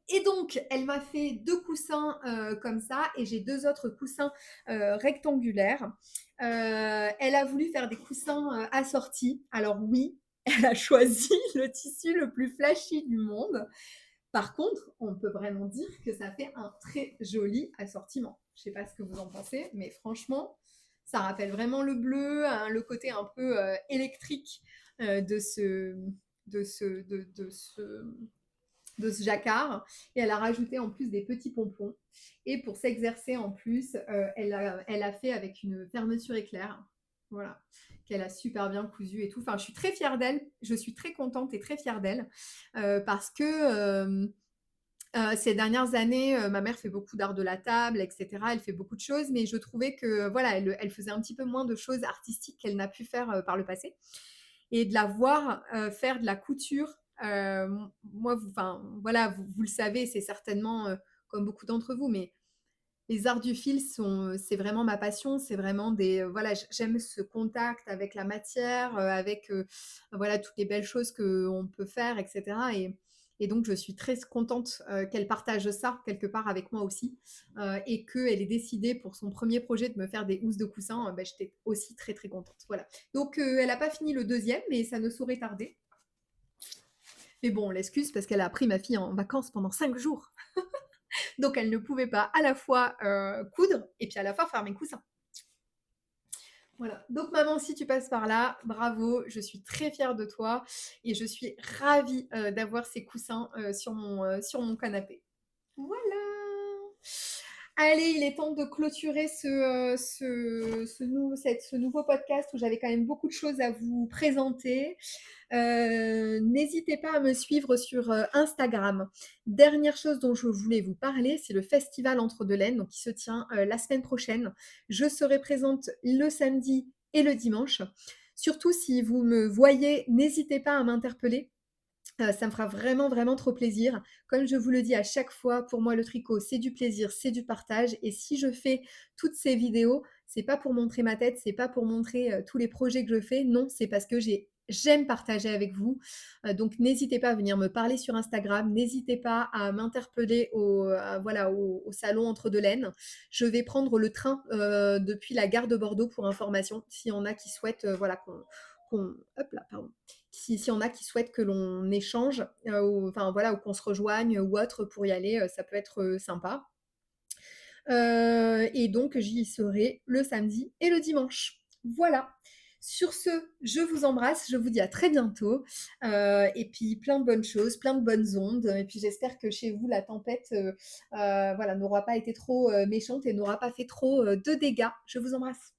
Et donc elle m'a fait 2 coussins, comme ça et j'ai 2 autres coussins, rectangulaires. Elle a voulu faire des coussins, assortis. Alors oui, elle a choisi le tissu le plus flashy du monde. Par contre, on peut vraiment dire que ça fait un très joli assortiment. Je ne sais pas ce que vous en pensez, mais franchement, ça rappelle vraiment le bleu, hein, le côté un peu électrique de ce jacquard. Et elle a rajouté en plus des petits pompons. Et pour s'exercer en plus, elle a fait avec une fermeture éclair. Voilà, qu'elle a super bien cousu et tout. Enfin, je suis très fière d'elle. Je suis très contente et très fière d'elle parce que ces dernières années, ma mère fait beaucoup d'art de la table, et cetera. Elle fait beaucoup de choses, mais je trouvais que, voilà, elle faisait un petit peu moins de choses artistiques qu'elle n'a pu faire, par le passé et de la voir, faire de la couture, moi, enfin, voilà, vous le savez, c'est certainement, comme beaucoup d'entre vous, mais les arts du fil c'est vraiment ma passion, c'est vraiment voilà, j'aime ce contact avec la matière, avec, voilà, toutes les belles choses qu'on peut faire et cetera et donc je suis très contente, qu'elle partage ça quelque part avec moi aussi, et qu'elle ait décidé pour son premier projet de me faire des housses de coussin, j'étais aussi très, très contente, voilà. Donc elle a pas fini le deuxième, mais ça ne saurait tarder. Mais bon, on l'excuse parce qu'elle a pris ma fille en vacances pendant 5 jours. Donc elle ne pouvait pas à la fois coudre et puis à la fois faire mes coussins. Voilà. Donc maman, si tu passes par là, bravo, je suis très fière de toi et je suis ravie d'avoir ces coussins sur mon canapé. Voilà. Allez, il est temps de clôturer ce nouveau podcast où j'avais quand même beaucoup de choses à vous présenter. N'hésitez pas à me suivre sur Instagram. Dernière chose dont je voulais vous parler, c'est le festival Entre-deux-Laines, donc qui se tient la semaine prochaine. Je serai présente le samedi et le dimanche. Surtout si vous me voyez, n'hésitez pas à m'interpeller. Ça me fera vraiment, vraiment trop plaisir. Comme je vous le dis à chaque fois, pour moi, le tricot, c'est du plaisir, c'est du partage. Et si je fais toutes ces vidéos, c'est pas pour montrer ma tête, c'est pas pour montrer tous les projets que je fais. Non, c'est parce que j'aime partager avec vous. Donc, n'hésitez pas à venir me parler sur Instagram. N'hésitez pas à m'interpeller voilà, au salon Entre-deux-Laines. Je vais prendre le train depuis la gare de Bordeaux pour information, s'il y en a qui souhaitent voilà, hop là, pardon. Si on a qui souhaitent que l'on échange, ou enfin voilà, ou qu'on se rejoigne ou autre pour y aller, ça peut être, sympa. Et donc j'y serai le samedi et le dimanche. Voilà. Sur ce, je vous embrasse, je vous dis à très bientôt, et puis plein de bonnes choses, plein de bonnes ondes et puis j'espère que chez vous la tempête, voilà, n'aura pas été trop, méchante et n'aura pas fait trop, de dégâts. Je vous embrasse.